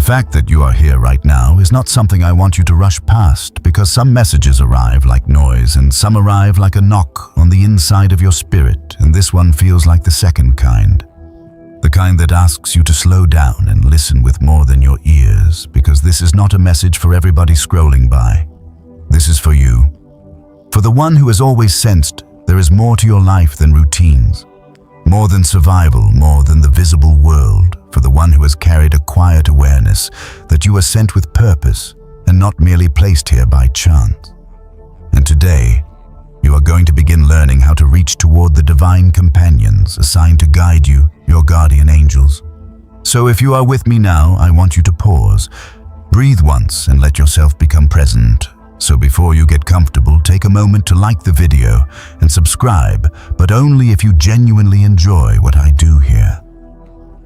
fact that you are here right now is not something I want you to rush past, because some messages arrive like noise and some arrive like a knock on the inside of your spirit, and this one feels like the second kind. The kind that asks you to slow down and listen with more than your ears, because this is not a message for everybody scrolling by. This is for you. For the one who has always sensed there is more to your life than routines, more than survival, more than the visible world. For the one who has carried a quiet awareness that you are sent with purpose and not merely placed here by chance. And today, you are going to begin learning how to reach toward the divine companions assigned to guide you, your guardian angels. So if you are with me now, I want you to pause, breathe once, and let yourself become present. So before you get comfortable, take a moment to like the video and subscribe, but only if you genuinely enjoy what I do here.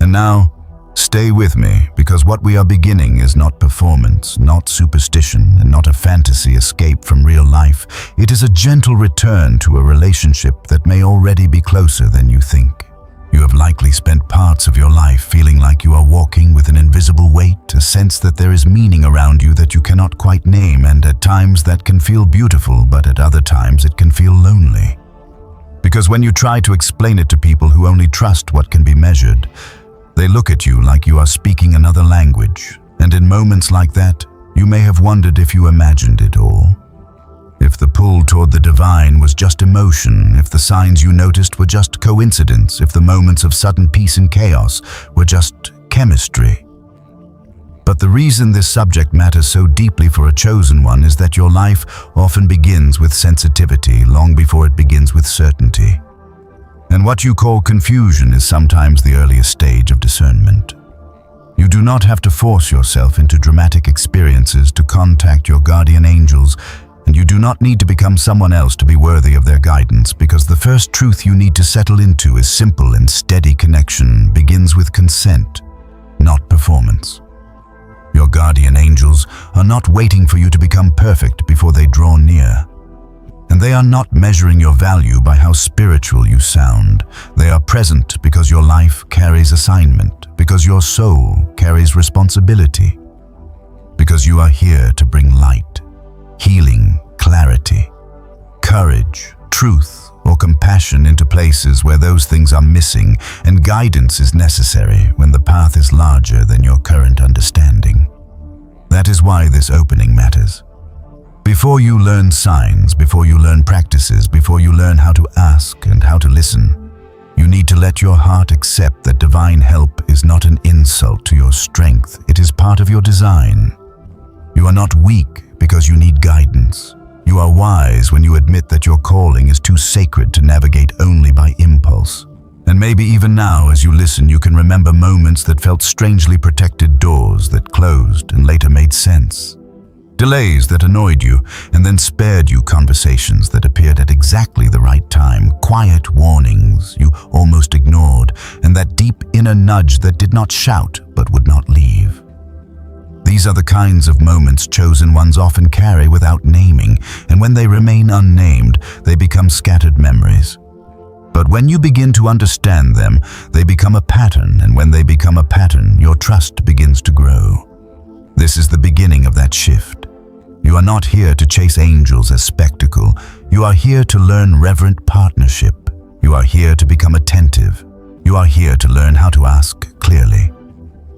And now, stay with me, because what we are beginning is not performance, not superstition, and not a fantasy escape from real life. It is a gentle return to a relationship that may already be closer than you think. You have likely spent parts of your life feeling like you are walking with an invisible weight, a sense that there is meaning around you that you cannot quite name, and at times that can feel beautiful, but at other times it can feel lonely. Because when you try to explain it to people who only trust what can be measured, they look at you like you are speaking another language, and in moments like that, you may have wondered if you imagined it all. If the pull toward the divine was just emotion, if the signs you noticed were just coincidence, if the moments of sudden peace and chaos were just chemistry. But the reason this subject matters so deeply for a chosen one is that your life often begins with sensitivity long before it begins with certainty. And what you call confusion is sometimes the earliest stage of discernment. You do not have to force yourself into dramatic experiences to contact your guardian angels, and you do not need to become someone else to be worthy of their guidance, because the first truth you need to settle into is simple and steady connection begins with consent, not performance. Your guardian angels are not waiting for you to become perfect before they draw near. And they are not measuring your value by how spiritual you sound. They are present because your life carries assignment, because your soul carries responsibility, because you are here to bring light, healing, clarity, courage, truth, or compassion into places where those things are missing, and guidance is necessary when the path is larger than your current understanding. That is why this opening matters. Before you learn signs, before you learn practices, before you learn how to ask and how to listen, you need to let your heart accept that divine help is not an insult to your strength. It is part of your design. You are not weak because you need guidance. You are wise when you admit that your calling is too sacred to navigate only by impulse. And maybe even now, as you listen, you can remember moments that felt strangely protected, doors that closed and later made sense. Delays that annoyed you and then spared you conversations that appeared at exactly the right time, quiet warnings you almost ignored, and that deep inner nudge that did not shout but would not leave. These are the kinds of moments chosen ones often carry without naming, and when they remain unnamed, they become scattered memories. But when you begin to understand them, they become a pattern, and when they become a pattern, your trust begins to grow. This is the beginning of that shift. You are not here to chase angels as spectacle. You are here to learn reverent partnership. You are here to become attentive. You are here to learn how to ask clearly,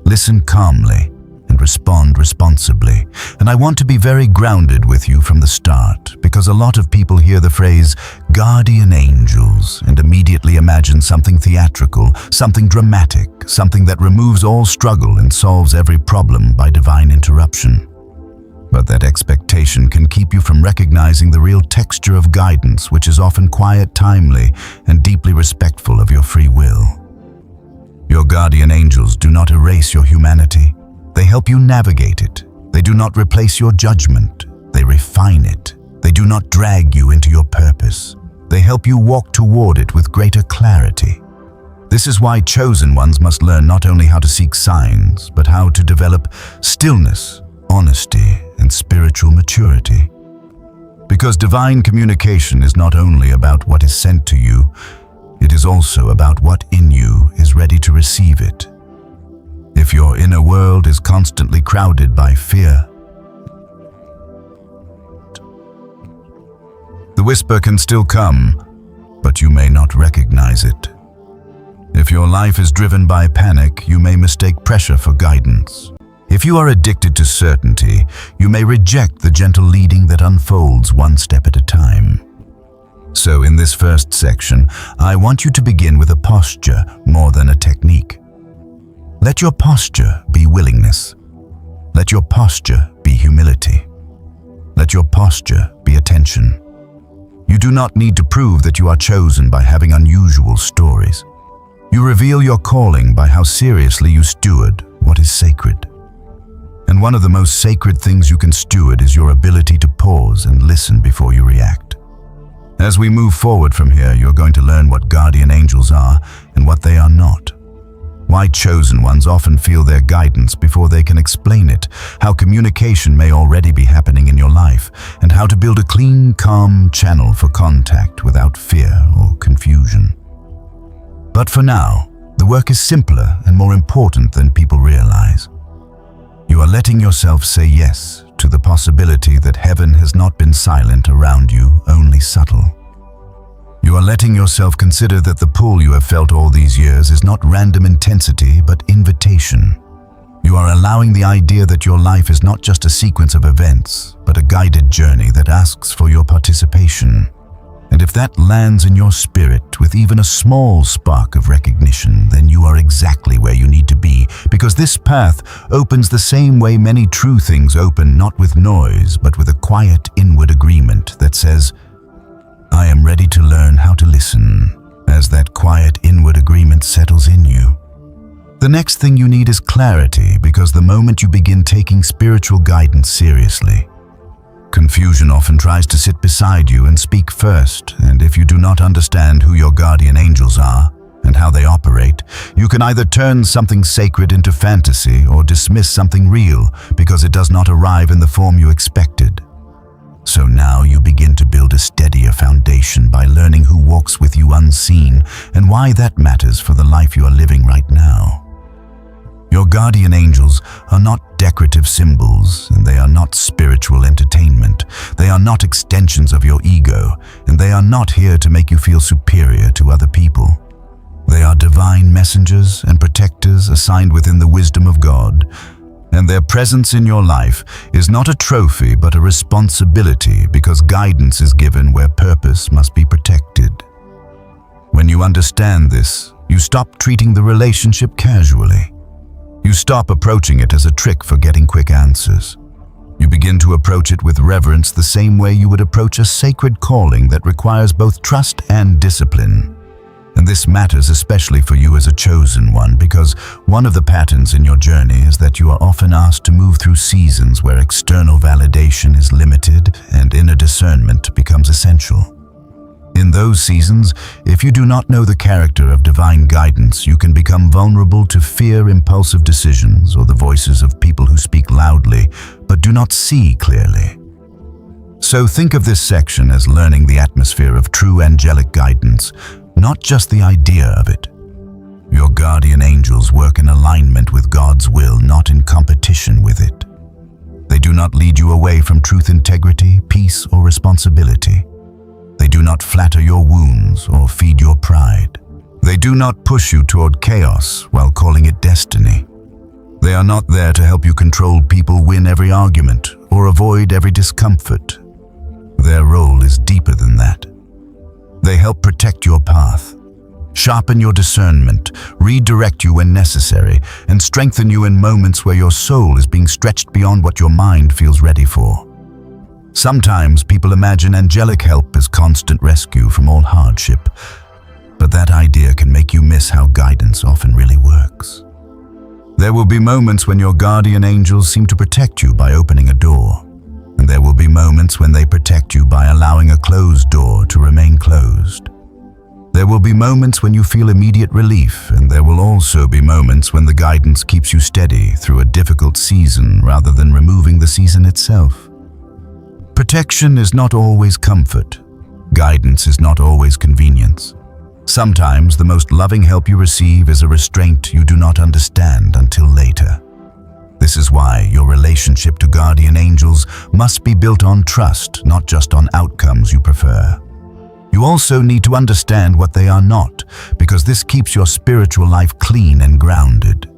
listen calmly, and respond responsibly. And I want to be very grounded with you from the start, because a lot of people hear the phrase guardian angels and immediately imagine something theatrical, something dramatic, something that removes all struggle and solves every problem by divine interruption. But that expectation can keep you from recognizing the real texture of guidance, which is often quiet, timely, and deeply respectful of your free will. Your guardian angels do not erase your humanity. They help you navigate it. They do not replace your judgment. They refine it. They do not drag you into your purpose. They help you walk toward it with greater clarity. This is why chosen ones must learn not only how to seek signs, but how to develop stillness, honesty, and spiritual maturity. Because divine communication is not only about what is sent to you, it is also about what in you is ready to receive it. If your inner world is constantly crowded by fear. The whisper can still come, but you may not recognize it. If your life is driven by panic, you may mistake pressure for guidance. If you are addicted to certainty, you may reject the gentle leading that unfolds one step at a time. So in this first section, I want you to begin with a posture more than a technique. Let your posture be willingness. Let your posture be humility. Let your posture be attention. You do not need to prove that you are chosen by having unusual stories. You reveal your calling by how seriously you steward what is sacred. And one of the most sacred things you can steward is your ability to pause and listen before you react. As we move forward from here, you're going to learn what guardian angels are and what they are not. Why chosen ones often feel their guidance before they can explain it, how communication may already be happening in your life, and how to build a clean, calm channel for contact without fear or confusion. But for now, the work is simpler and more important than people realize. You are letting yourself say yes to the possibility that heaven has not been silent around you, only subtle. You are letting yourself consider that the pull you have felt all these years is not random intensity, but invitation. You are allowing the idea that your life is not just a sequence of events, but a guided journey that asks for your participation. And if that lands in your spirit with even a small spark of recognition, then you are exactly where you need to be, because this path opens the same way many true things open, not with noise, but with a quiet inward agreement that says, I am ready to learn how to listen. As that quiet inward agreement settles in you, the next thing you need is clarity, because the moment you begin taking spiritual guidance seriously, confusion often tries to sit beside you and speak first, and if you do not understand who your guardian angels are and how they operate, you can either turn something sacred into fantasy or dismiss something real because it does not arrive in the form you expected. So now you begin to build a steadier foundation by learning who walks with you unseen and why that matters for the life you are living right now. Your guardian angels are not decorative symbols, and they are not spiritual entertainment. They are not extensions of your ego, and they are not here to make you feel superior to other people. They are divine messengers and protectors assigned within the wisdom of God, and their presence in your life is not a trophy but a responsibility, because guidance is given where purpose must be protected. When you understand this, you stop treating the relationship casually. You stop approaching it as a trick for getting quick answers. You begin to approach it with reverence, the same way you would approach a sacred calling that requires both trust and discipline. And this matters especially for you as a chosen one, because one of the patterns in your journey is that you are often asked to move through seasons where external validation is limited and inner discernment becomes essential. In those seasons, if you do not know the character of divine guidance, you can become vulnerable to fear, impulsive decisions, or the voices of people who speak loudly but do not see clearly. So think of this section as learning the atmosphere of true angelic guidance, not just the idea of it. Your guardian angels work in alignment with God's will, not in competition with it. They do not lead you away from truth, integrity, peace, or responsibility. They do not flatter your wounds or feed your pride. They do not push you toward chaos while calling it destiny. They are not there to help you control people, win every argument, or avoid every discomfort. Their role is deeper than that. They help protect your path, sharpen your discernment, redirect you when necessary, and strengthen you in moments where your soul is being stretched beyond what your mind feels ready for. Sometimes people imagine angelic help as constant rescue from all hardship, but that idea can make you miss how guidance often really works. There will be moments when your guardian angels seem to protect you by opening a door, and there will be moments when they protect you by allowing a closed door to remain closed. There will be moments when you feel immediate relief, and there will also be moments when the guidance keeps you steady through a difficult season rather than removing the season itself. Protection is not always comfort. Guidance is not always convenience. Sometimes the most loving help you receive is a restraint you do not understand until later. This is why your relationship to guardian angels must be built on trust, not just on outcomes you prefer. You also need to understand what they are not, because this keeps your spiritual life clean and grounded.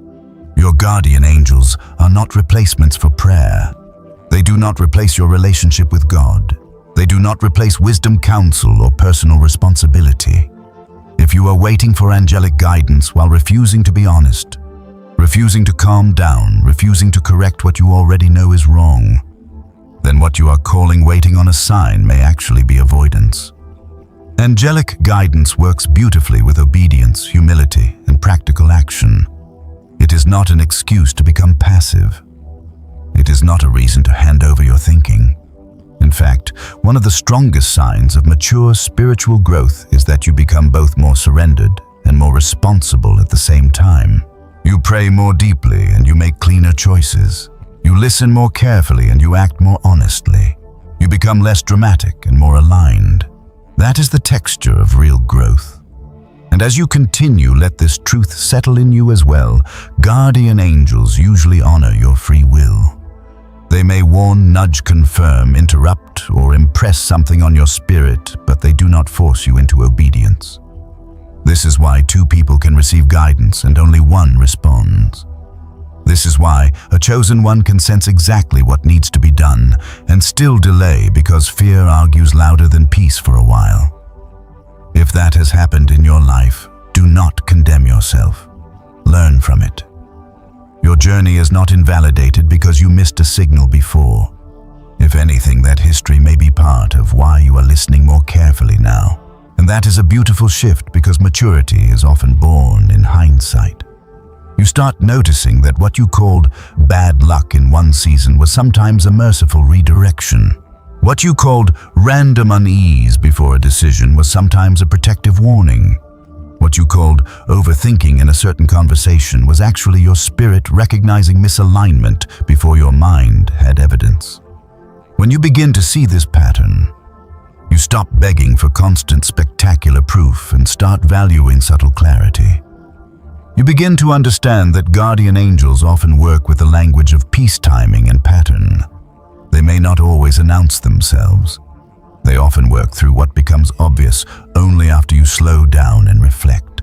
Your guardian angels are not replacements for prayer. They do not replace your relationship with God. They do not replace wisdom, counsel, or personal responsibility. If you are waiting for angelic guidance while refusing to be honest, refusing to calm down, refusing to correct what you already know is wrong, then what you are calling waiting on a sign may actually be avoidance. Angelic guidance works beautifully with obedience, humility, and practical action. It is not an excuse to become passive. It is not a reason to hand over your thinking. In fact, one of the strongest signs of mature spiritual growth is that you become both more surrendered and more responsible at the same time. You pray more deeply and you make cleaner choices. You listen more carefully and you act more honestly. You become less dramatic and more aligned. That is the texture of real growth. And as you continue, let this truth settle in you as well. Guardian angels usually honor your free will. They may warn, nudge, confirm, interrupt, or impress something on your spirit, but they do not force you into obedience. This is why two people can receive guidance and only one responds. This is why a chosen one can sense exactly what needs to be done and still delay because fear argues louder than peace for a while. If that has happened in your life, do not condemn yourself. Learn from it. Your journey is not invalidated because you missed a signal before. If anything, that history may be part of why you are listening more carefully now. And that is a beautiful shift because maturity is often born in hindsight. You start noticing that what you called bad luck in one season was sometimes a merciful redirection. What you called random unease before a decision was sometimes a protective warning. What you called overthinking in a certain conversation was actually your spirit recognizing misalignment before your mind had evidence. When you begin to see this pattern, you stop begging for constant spectacular proof and start valuing subtle clarity. You begin to understand that guardian angels often work with the language of peace, timing, and pattern. They may not always announce themselves. They often work through what becomes obvious only after you slow down and reflect.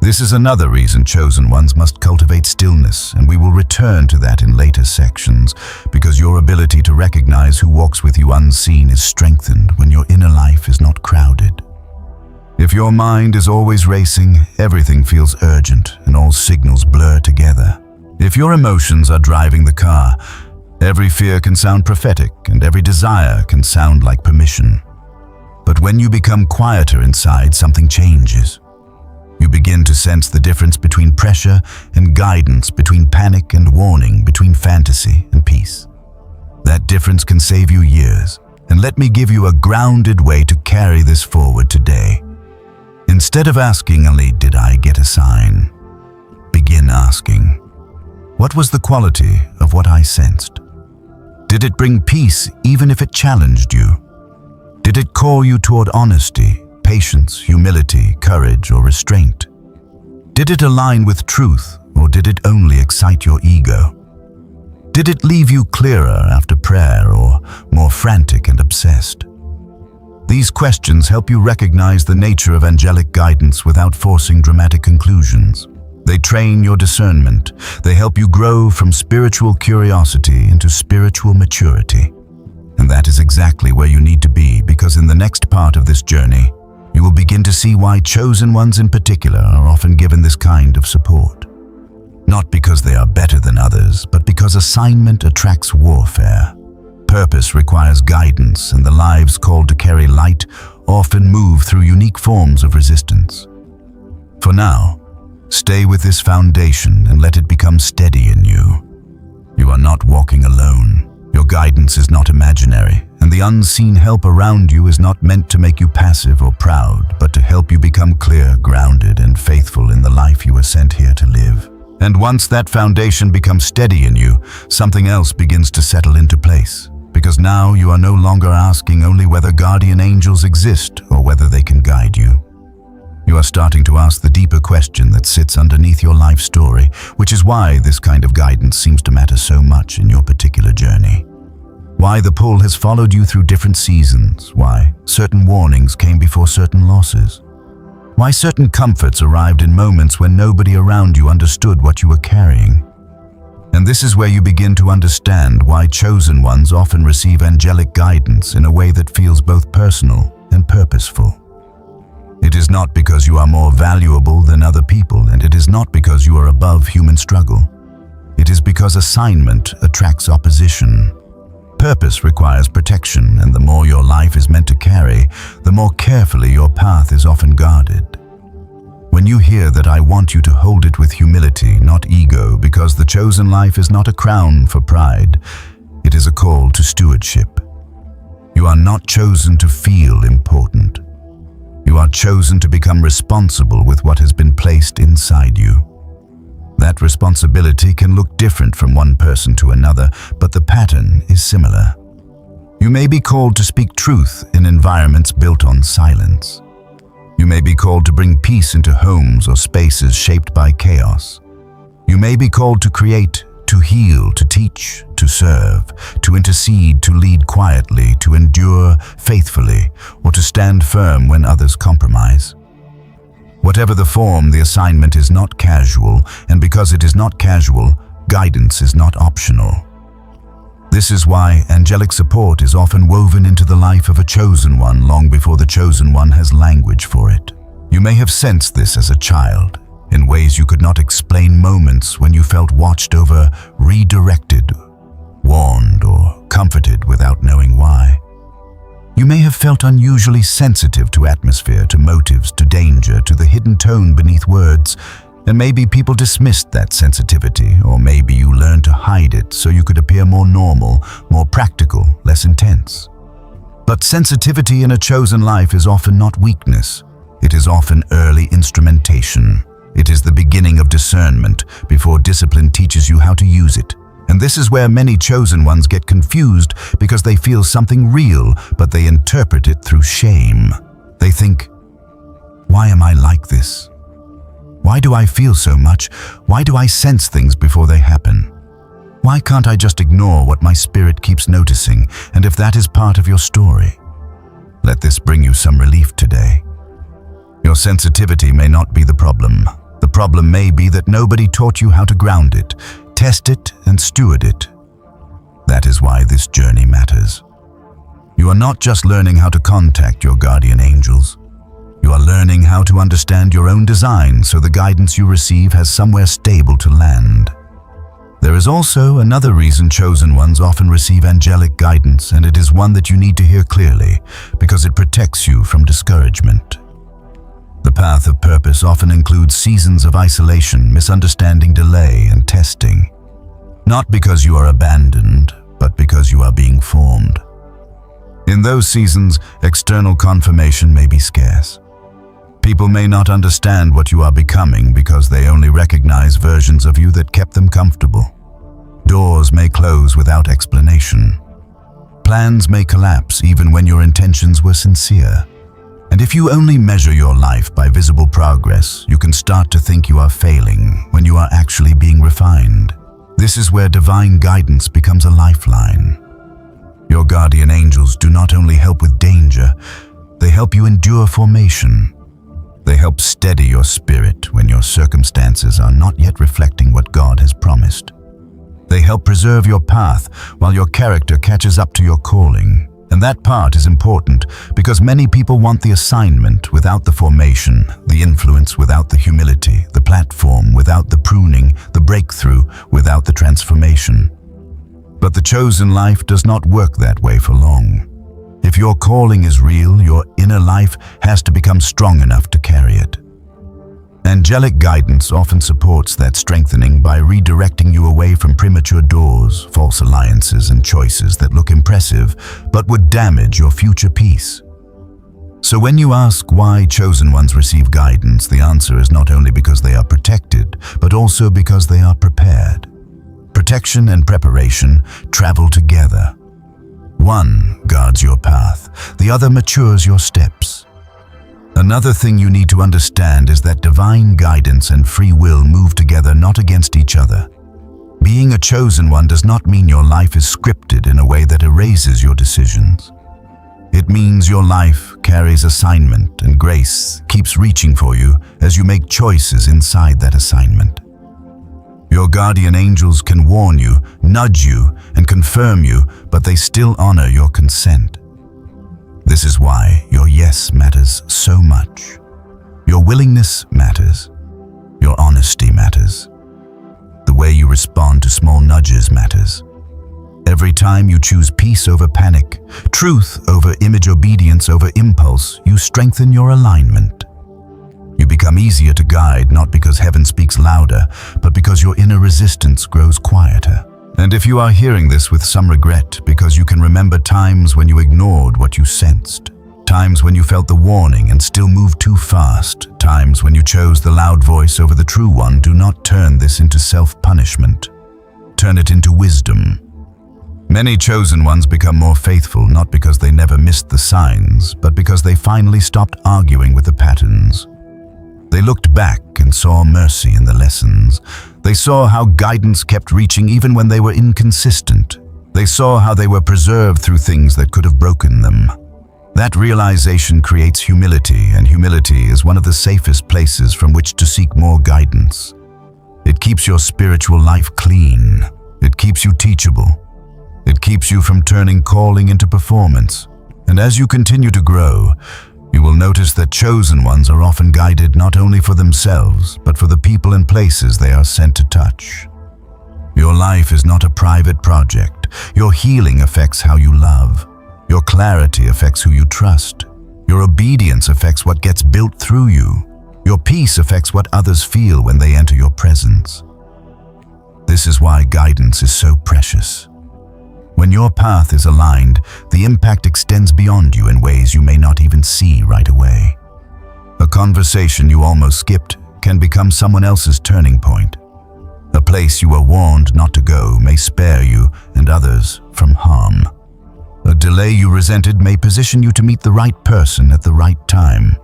This is another reason chosen ones must cultivate stillness, and we will return to that in later sections, because your ability to recognize who walks with you unseen is strengthened when your inner life is not crowded. If your mind is always racing, everything feels urgent and all signals blur together. If your emotions are driving the car, every fear can sound prophetic and every desire can sound like permission. But when you become quieter inside, something changes. You begin to sense the difference between pressure and guidance, between panic and warning, between fantasy and peace. That difference can save you years, and let me give you a grounded way to carry this forward today. Instead of asking only, "Did I get a sign?" begin asking, "What was the quality of what I sensed? Did it bring peace even if it challenged you? Did it call you toward honesty, patience, humility, courage, or restraint? Did it align with truth, or did it only excite your ego? Did it leave you clearer after prayer, or more frantic and obsessed?" These questions help you recognize the nature of angelic guidance without forcing dramatic conclusions. They train your discernment. They help you grow from spiritual curiosity into spiritual maturity. And that is exactly where you need to be, because in the next part of this journey, you will begin to see why chosen ones in particular are often given this kind of support. Not because they are better than others, but because assignment attracts warfare. Purpose requires guidance, and the lives called to carry light often move through unique forms of resistance. For now, stay with this foundation and let it become steady in you. You are not walking alone. Your guidance is not imaginary, and the unseen help around you is not meant to make you passive or proud, but to help you become clear, grounded, and faithful in the life you were sent here to live. And once that foundation becomes steady in you, something else begins to settle into place. Because now you are no longer asking only whether guardian angels exist or whether they can guide you. You are starting to ask the deeper question that sits underneath your life story, which is why this kind of guidance seems to matter so much in your particular journey. Why the pull has followed you through different seasons, why certain warnings came before certain losses, why certain comforts arrived in moments when nobody around you understood what you were carrying. And this is where you begin to understand why chosen ones often receive angelic guidance in a way that feels both personal and purposeful. It is not because you are more valuable than other people, and it is not because you are above human struggle. It is because assignment attracts opposition. Purpose requires protection, and the more your life is meant to carry, the more carefully your path is often guarded. When you hear that, I want you to hold it with humility, not ego, because the chosen life is not a crown for pride. It is a call to stewardship. You are not chosen to feel important. You are chosen to become responsible with what has been placed inside you. That responsibility can look different from one person to another, but the pattern is similar. You may be called to speak truth in environments built on silence. You may be called to bring peace into homes or spaces shaped by chaos. You may be called to create, to heal, to teach, to serve, to intercede, to lead quietly, to endure faithfully, or to stand firm when others compromise. Whatever the form, the assignment is not casual, and because it is not casual, guidance is not optional. This is why angelic support is often woven into the life of a chosen one long before the chosen one has language for it. You may have sensed this as a child, in ways you could not explain, moments when you felt watched over, redirected, warned, or comforted without knowing why. You may have felt unusually sensitive to atmosphere, to motives, to danger, to the hidden tone beneath words, and maybe people dismissed that sensitivity, or maybe you learned to hide it so you could appear more normal, more practical, less intense. But sensitivity in a chosen life is often not weakness. It is often early instrumentation. It is the beginning of discernment before discipline teaches you how to use it. And this is where many chosen ones get confused because they feel something real, but they interpret it through shame. They think, why am I like this? Why do I feel so much? Why do I sense things before they happen? Why can't I just ignore what my spirit keeps noticing? And if that is part of your story, let this bring you some relief today. Your sensitivity may not be the problem. The problem may be that nobody taught you how to ground it, test it, and steward it. That is why this journey matters. You are not just learning how to contact your guardian angels. You are learning how to understand your own design so the guidance you receive has somewhere stable to land. There is also another reason chosen ones often receive angelic guidance, and it is one that you need to hear clearly, because it protects you from discouragement. The path of purpose often includes seasons of isolation, misunderstanding, delay, and testing. Not because you are abandoned, but because you are being formed. In those seasons, external confirmation may be scarce. People may not understand what you are becoming because they only recognize versions of you that kept them comfortable. Doors may close without explanation. Plans may collapse even when your intentions were sincere. And if you only measure your life by visible progress, you can start to think you are failing when you are actually being refined. This is where divine guidance becomes a lifeline. Your guardian angels do not only help with danger, they help you endure formation. They help steady your spirit when your circumstances are not yet reflecting what God has promised. They help preserve your path while your character catches up to your calling. And that part is important because many people want the assignment without the formation, the influence without the humility, the platform without the pruning, the breakthrough without the transformation. But the chosen life does not work that way for long. If your calling is real, your inner life has to become strong enough to carry it. Angelic guidance often supports that strengthening by redirecting you away from premature doors, false alliances, and choices that look impressive but would damage your future peace. So when you ask why chosen ones receive guidance, the answer is not only because they are protected, but also because they are prepared. Protection and preparation travel together. One guards your path, the other matures your steps. Another thing you need to understand is that divine guidance and free will move together, not against each other. Being a chosen one does not mean your life is scripted in a way that erases your decisions. It means your life carries assignment, and grace keeps reaching for you as you make choices inside that assignment. Your guardian angels can warn you, nudge you, and confirm you, but they still honor your consent. This is why your yes matters so much. Your willingness matters. Your honesty matters. The way you respond to small nudges matters. Every time you choose peace over panic, truth over image, obedience over impulse, you strengthen your alignment. You become easier to guide, not because heaven speaks louder, but because your inner resistance grows quieter. And if you are hearing this with some regret because you can remember times when you ignored what you sensed, times when you felt the warning and still moved too fast, times when you chose the loud voice over the true one, do not turn this into self-punishment. Turn it into wisdom. Many chosen ones become more faithful not because they never missed the signs, but because they finally stopped arguing with the patterns. They looked back and saw mercy in the lessons. They saw how guidance kept reaching even when they were inconsistent. They saw how they were preserved through things that could have broken them. That realization creates humility, and humility is one of the safest places from which to seek more guidance. It keeps your spiritual life clean. It keeps you teachable. It keeps you from turning calling into performance. And as you continue to grow, you will notice that chosen ones are often guided not only for themselves, but for the people and places they are sent to touch. Your life is not a private project. Your healing affects how you love. Your clarity affects who you trust. Your obedience affects what gets built through you. Your peace affects what others feel when they enter your presence. This is why guidance is so precious. When your path is aligned, the impact extends beyond you in ways you may not even see right away. A conversation you almost skipped can become someone else's turning point. A place you were warned not to go may spare you and others from harm. A delay you resented may position you to meet the right person at the right time.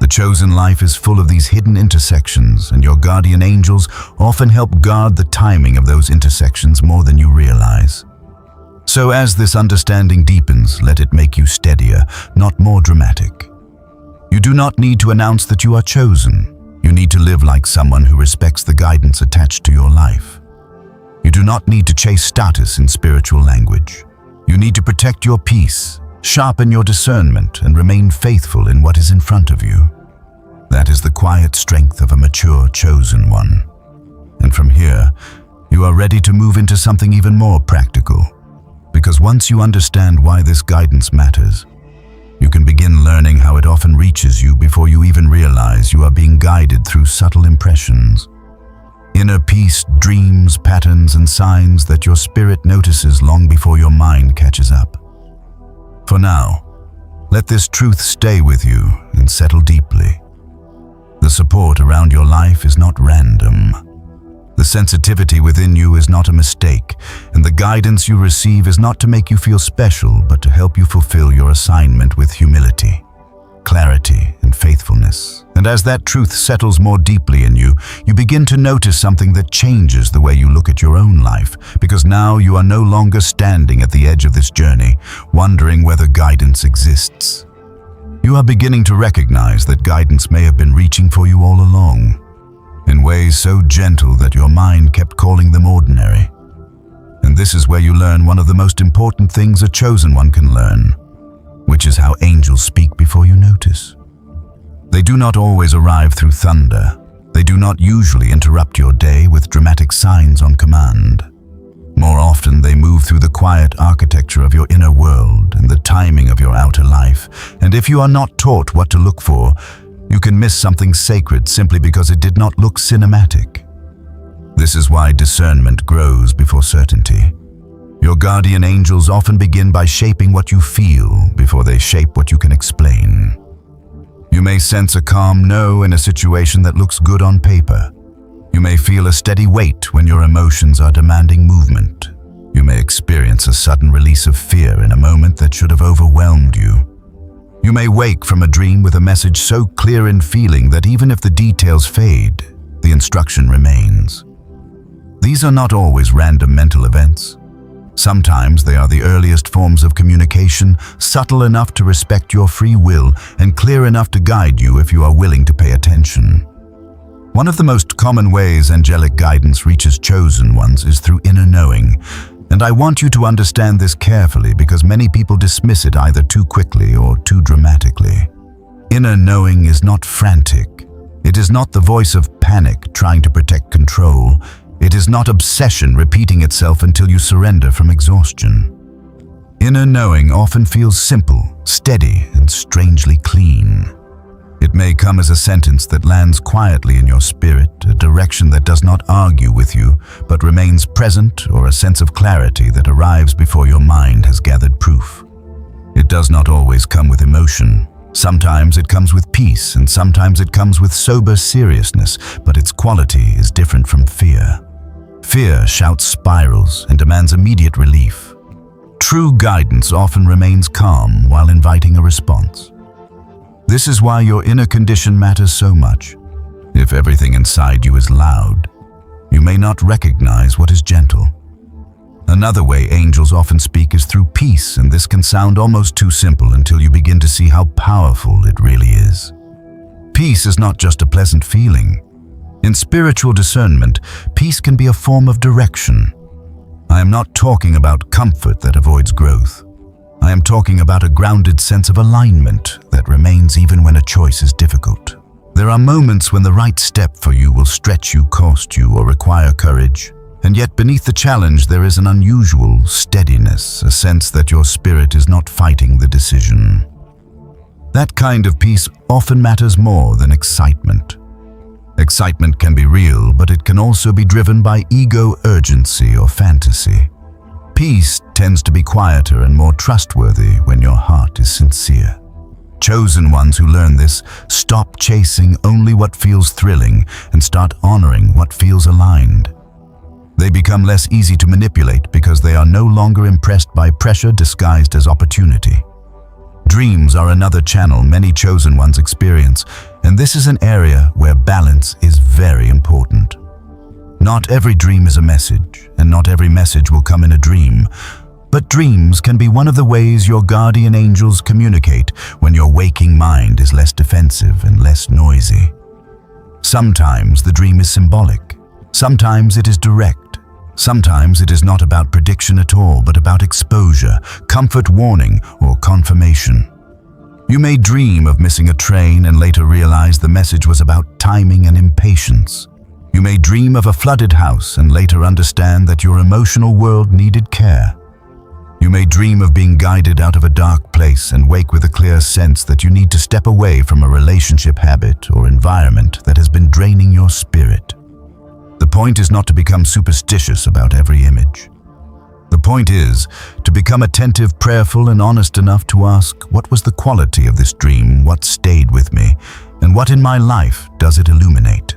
The chosen life is full of these hidden intersections, and your guardian angels often help guard the timing of those intersections more than you realize. So as this understanding deepens, let it make you steadier, not more dramatic. You do not need to announce that you are chosen. You need to live like someone who respects the guidance attached to your life. You do not need to chase status in spiritual language. You need to protect your peace, sharpen your discernment, and remain faithful in what is in front of you. That is the quiet strength of a mature, chosen one. And from here, you are ready to move into something even more practical. Because once you understand why this guidance matters, you can begin learning how it often reaches you before you even realize you are being guided through subtle impressions. Inner peace, dreams, patterns, and signs that your spirit notices long before your mind catches up. For now, let this truth stay with you and settle deeply. The support around your life is not random. The sensitivity within you is not a mistake, and the guidance you receive is not to make you feel special, but to help you fulfill your assignment with humility, clarity, and faithfulness. And as that truth settles more deeply in you, you begin to notice something that changes the way you look at your own life, because now you are no longer standing at the edge of this journey, wondering whether guidance exists. You are beginning to recognize that guidance may have been reaching for you all along, in ways so gentle that your mind kept calling them ordinary. And this is where you learn one of the most important things a chosen one can learn, which is how angels speak before you notice. They do not always arrive through thunder. They do not usually interrupt your day with dramatic signs on command. More often, they move through the quiet architecture of your inner world and the timing of your outer life. And if you are not taught what to look for, you can miss something sacred simply because it did not look cinematic. This is why discernment grows before certainty. Your guardian angels often begin by shaping what you feel before they shape what you can explain. You may sense a calm no in a situation that looks good on paper. You may feel a steady weight when your emotions are demanding movement. You may experience a sudden release of fear in a moment that should have overwhelmed you. You may wake from a dream with a message so clear in feeling that even if the details fade, the instruction remains. These are not always random mental events. Sometimes they are the earliest forms of communication, subtle enough to respect your free will and clear enough to guide you if you are willing to pay attention. One of the most common ways angelic guidance reaches chosen ones is through inner knowing, and I want you to understand this carefully because many people dismiss it either too quickly or too dramatically. Inner knowing is not frantic. It is not the voice of panic trying to protect control. It is not obsession repeating itself until you surrender from exhaustion. Inner knowing often feels simple, steady, and strangely clean. It may come as a sentence that lands quietly in your spirit, a direction that does not argue with you, but remains present, or a sense of clarity that arrives before your mind has gathered proof. It does not always come with emotion. Sometimes it comes with peace, and sometimes it comes with sober seriousness, but its quality is different from fear. Fear shouts spirals and demands immediate relief. True guidance often remains calm while inviting a response. This is why your inner condition matters so much. If everything inside you is loud, you may not recognize what is gentle. Another way angels often speak is through peace, and this can sound almost too simple until you begin to see how powerful it really is. Peace is not just a pleasant feeling. In spiritual discernment, peace can be a form of direction. I am not talking about comfort that avoids growth. I am talking about a grounded sense of alignment that remains even when a choice is difficult. There are moments when the right step for you will stretch you, cost you, or require courage. And yet beneath the challenge there is an unusual steadiness, a sense that your spirit is not fighting the decision. That kind of peace often matters more than excitement. Excitement can be real, but it can also be driven by ego, urgency, or fantasy. Peace tends to be quieter and more trustworthy when your heart is sincere. Chosen ones who learn this stop chasing only what feels thrilling and start honoring what feels aligned. They become less easy to manipulate because they are no longer impressed by pressure disguised as opportunity. Dreams are another channel many chosen ones experience, and this is an area where balance is very important. Not every dream is a message, and not every message will come in a dream, but dreams can be one of the ways your guardian angels communicate when your waking mind is less defensive and less noisy. Sometimes the dream is symbolic. Sometimes it is direct. Sometimes it is not about prediction at all, but about exposure, comfort warning, or confirmation. You may dream of missing a train and later realize the message was about timing and impatience. You may dream of a flooded house and later understand that your emotional world needed care. You may dream of being guided out of a dark place and wake with a clear sense that you need to step away from a relationship, habit, or environment that has been draining your spirit. The point is not to become superstitious about every image. The point is to become attentive, prayerful, and honest enough to ask, what was the quality of this dream, what stayed with me, and what in my life does it illuminate?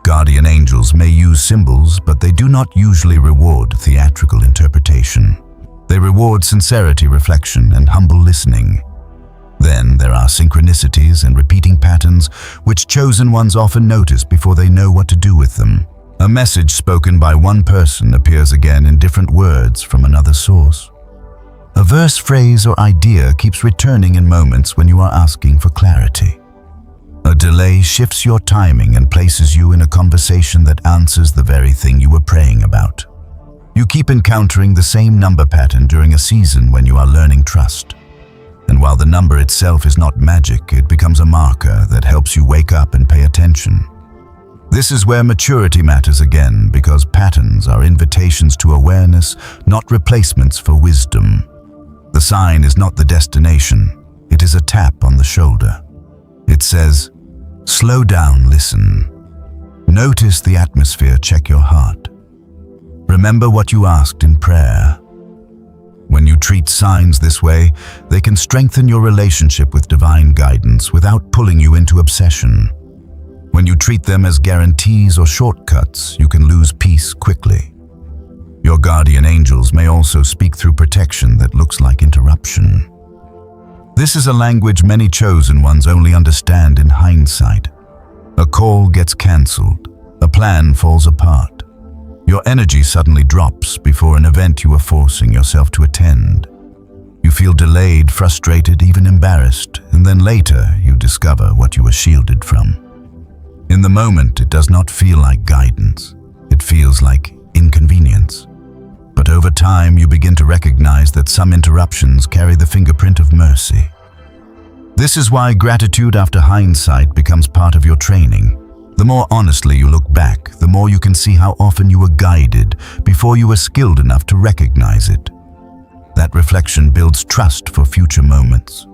Guardian angels may use symbols, but they do not usually reward theatrical interpretation. They reward sincerity, reflection, and humble listening. Then there are synchronicities and repeating patterns, which chosen ones often notice before they know what to do with them. A message spoken by one person appears again in different words from another source. A verse, phrase, or idea keeps returning in moments when you are asking for clarity. A delay shifts your timing and places you in a conversation that answers the very thing you were praying about. You keep encountering the same number pattern during a season when you are learning trust. And while the number itself is not magic, it becomes a marker that helps you wake up and pay attention. This is where maturity matters again, because patterns are invitations to awareness, not replacements for wisdom. The sign is not the destination, it is a tap on the shoulder. It says, slow down, listen. Notice the atmosphere, check your heart. Remember what you asked in prayer. When you treat signs this way, they can strengthen your relationship with divine guidance without pulling you into obsession. When you treat them as guarantees or shortcuts, you can lose peace quickly. Your guardian angels may also speak through protection that looks like interruption. This is a language many chosen ones only understand in hindsight. A call gets cancelled. A plan falls apart. Your energy suddenly drops before an event you were forcing yourself to attend. You feel delayed, frustrated, even embarrassed, and then later you discover what you were shielded from. In the moment, it does not feel like guidance. It feels like inconvenience. But over time, you begin to recognize that some interruptions carry the fingerprint of mercy. This is why gratitude after hindsight becomes part of your training. The more honestly you look back, the more you can see how often you were guided before you were skilled enough to recognize it. That reflection builds trust for future moments.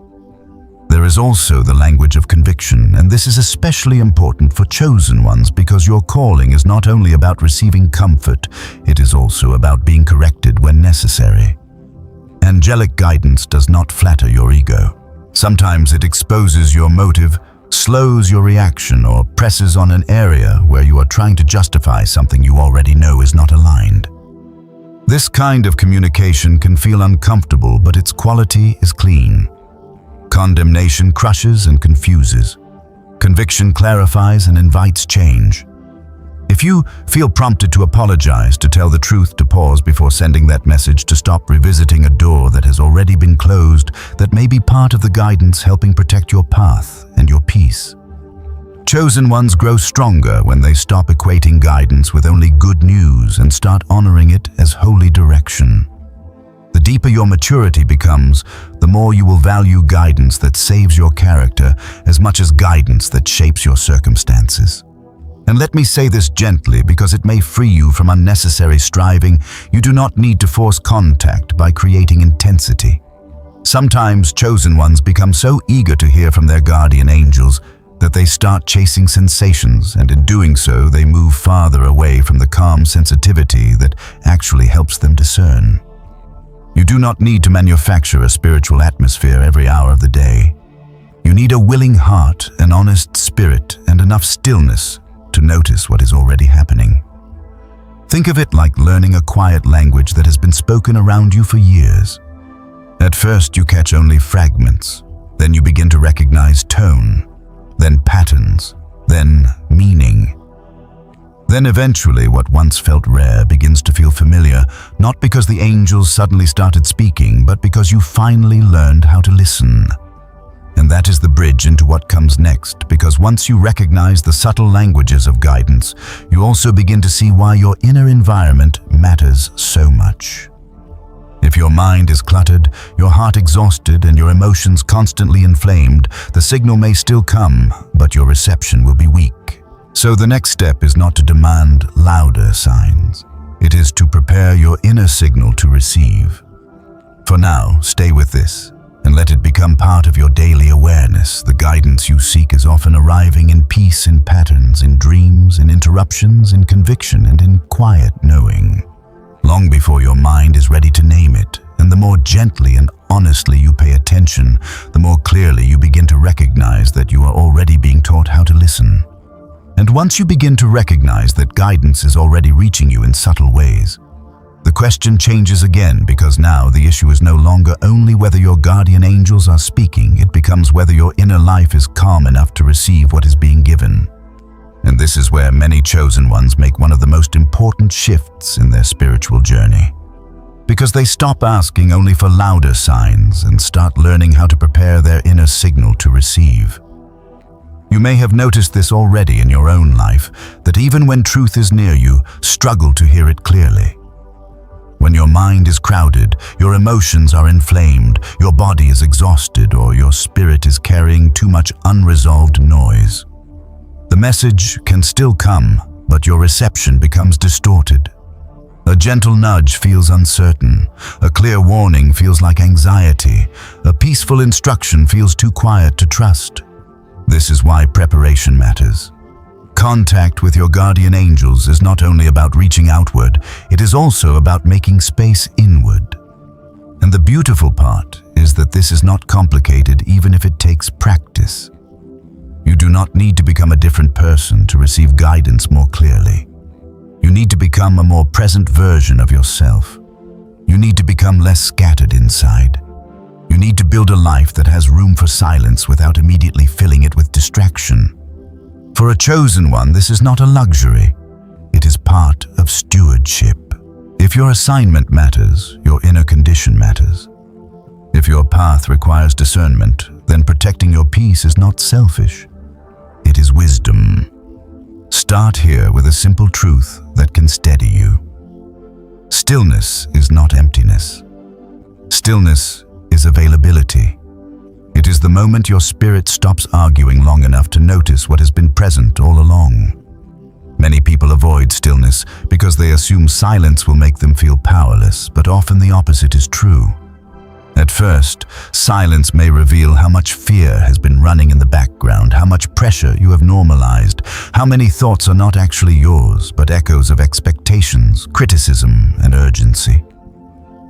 There is also the language of conviction, and this is especially important for chosen ones because your calling is not only about receiving comfort, it is also about being corrected when necessary. Angelic guidance does not flatter your ego. Sometimes it exposes your motive, slows your reaction, or presses on an area where you are trying to justify something you already know is not aligned. This kind of communication can feel uncomfortable, but its quality is clean. Condemnation crushes and confuses. Conviction clarifies and invites change. If you feel prompted to apologize, to tell the truth, to pause before sending that message, to stop revisiting a door that has already been closed, that may be part of the guidance helping protect your path and your peace. Chosen ones grow stronger when they stop equating guidance with only good news and start honoring it as holy direction. The deeper your maturity becomes, the more you will value guidance that saves your character as much as guidance that shapes your circumstances. And let me say this gently because it may free you from unnecessary striving. You do not need to force contact by creating intensity. Sometimes chosen ones become so eager to hear from their guardian angels that they start chasing sensations, and in doing so, they move farther away from the calm sensitivity that actually helps them discern. You do not need to manufacture a spiritual atmosphere every hour of the day. You need a willing heart, an honest spirit, and enough stillness to notice what is already happening. Think of it like learning a quiet language that has been spoken around you for years. At first, you catch only fragments. Then you begin to recognize tone, then patterns, then meaning. Then eventually, what once felt rare begins to feel familiar, not because the angels suddenly started speaking, but because you finally learned how to listen. And that is the bridge into what comes next, because once you recognize the subtle languages of guidance, you also begin to see why your inner environment matters so much. If your mind is cluttered, your heart exhausted, and your emotions constantly inflamed, the signal may still come, but your reception will be weak. So the next step is not to demand louder signs. It is to prepare your inner signal to receive. For now, stay with this, and let it become part of your daily awareness. The guidance you seek is often arriving in peace, in patterns, in dreams, in interruptions, in conviction, and in quiet knowing. Long before your mind is ready to name it, and the more gently and honestly you pay attention, the more clearly you begin to recognize that you are already being taught how to listen. And once you begin to recognize that guidance is already reaching you in subtle ways, the question changes again, because now the issue is no longer only whether your guardian angels are speaking, it becomes whether your inner life is calm enough to receive what is being given. And this is where many chosen ones make one of the most important shifts in their spiritual journey. Because they stop asking only for louder signs and start learning how to prepare their inner signal to receive. You may have noticed this already in your own life, that even when truth is near you, struggle to hear it clearly. When your mind is crowded, your emotions are inflamed, your body is exhausted, or your spirit is carrying too much unresolved noise. The message can still come, but your reception becomes distorted. A gentle nudge feels uncertain, a clear warning feels like anxiety, a peaceful instruction feels too quiet to trust. This is why preparation matters. Contact with your guardian angels is not only about reaching outward, it is also about making space inward. And the beautiful part is that this is not complicated, even if it takes practice. You do not need to become a different person to receive guidance more clearly. You need to become a more present version of yourself. You need to become less scattered inside. You need to build a life that has room for silence without immediately filling it with distraction. For a chosen one, this is not a luxury. It is part of stewardship. If your assignment matters, your inner condition matters. If your path requires discernment, then protecting your peace is not selfish. It is wisdom. Start here with a simple truth that can steady you. Stillness is not emptiness. Stillness is availability. It is the moment your spirit stops arguing long enough to notice what has been present all along. Many people avoid stillness because they assume silence will make them feel powerless, but often the opposite is true. At first, silence may reveal how much fear has been running in the background, how much pressure you have normalized, how many thoughts are not actually yours, but echoes of expectations, criticism, and urgency.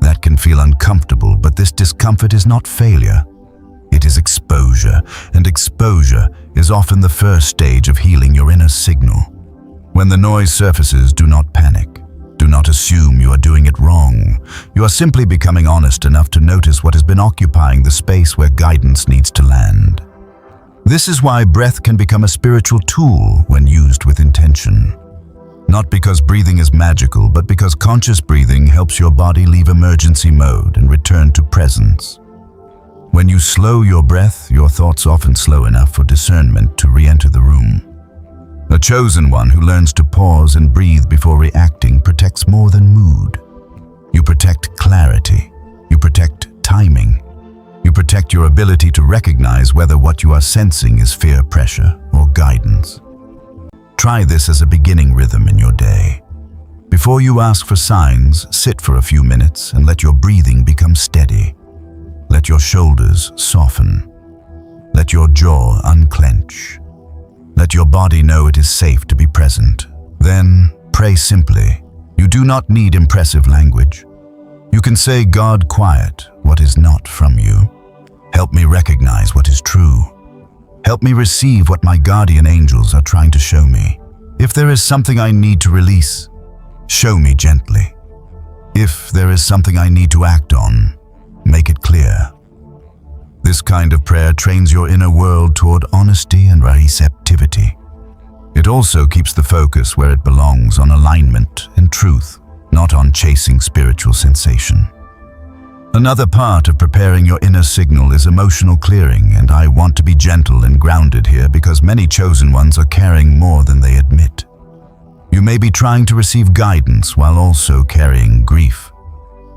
That can feel uncomfortable, but this discomfort is not failure. It is exposure, and exposure is often the first stage of healing your inner signal. When the noise surfaces, do not panic. Do not assume you are doing it wrong. You are simply becoming honest enough to notice what has been occupying the space where guidance needs to land. This is why breath can become a spiritual tool when used with intention. Not because breathing is magical, but because conscious breathing helps your body leave emergency mode and return to presence. When you slow your breath, your thoughts often slow enough for discernment to re-enter the room. A chosen one who learns to pause and breathe before reacting protects more than mood. You protect clarity. You protect timing. You protect your ability to recognize whether what you are sensing is fear, pressure, or guidance. Try this as a beginning rhythm in your day. Before you ask for signs, sit for a few minutes and let your breathing become steady. Let your shoulders soften. Let your jaw unclench. Let your body know it is safe to be present. Then, pray simply. You do not need impressive language. You can say, "God, quiet what is not from you. Help me recognize what is true. Help me receive what my guardian angels are trying to show me. If there is something I need to release, show me gently. If there is something I need to act on, make it clear." This kind of prayer trains your inner world toward honesty and receptivity. It also keeps the focus where it belongs, on alignment and truth, not on chasing spiritual sensation. Another part of preparing your inner signal is emotional clearing, and I want to be gentle and grounded here because many chosen ones are carrying more than they admit. You may be trying to receive guidance while also carrying grief,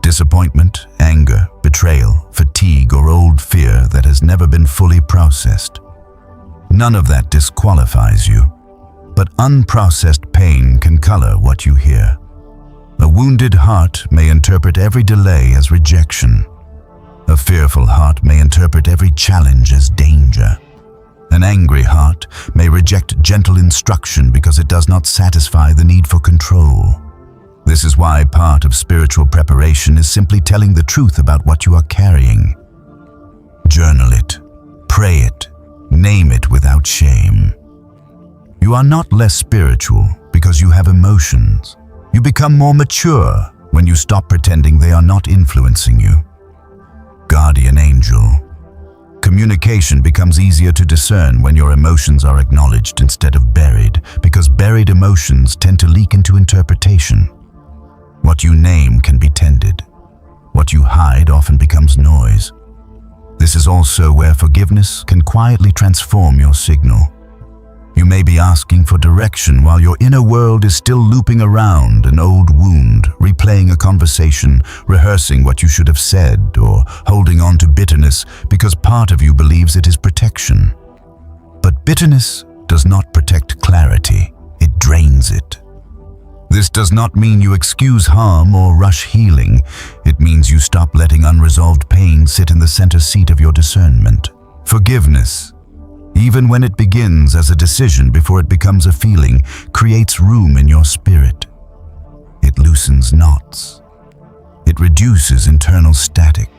disappointment, anger, betrayal, fatigue, or old fear that has never been fully processed. None of that disqualifies you, but unprocessed pain can color what you hear. A wounded heart may interpret every delay as rejection. A fearful heart may interpret every challenge as danger. An angry heart may reject gentle instruction because it does not satisfy the need for control. This is why part of spiritual preparation is simply telling the truth about what you are carrying. Journal it, pray it, name it without shame. You are not less spiritual because you have emotions. You become more mature when you stop pretending they are not influencing you. Guardian angel. Communication becomes easier to discern when your emotions are acknowledged instead of buried, because buried emotions tend to leak into interpretation. What you name can be tended. What you hide often becomes noise. This is also where forgiveness can quietly transform your signal. You may be asking for direction while your inner world is still looping around an old wound, replaying a conversation, rehearsing what you should have said, or holding on to bitterness because part of you believes it is protection. But bitterness does not protect clarity, it drains it. This does not mean you excuse harm or rush healing. It means you stop letting unresolved pain sit in the center seat of your discernment. Forgiveness, even when it begins as a decision before it becomes a feeling, creates room in your spirit. It loosens knots. It reduces internal static.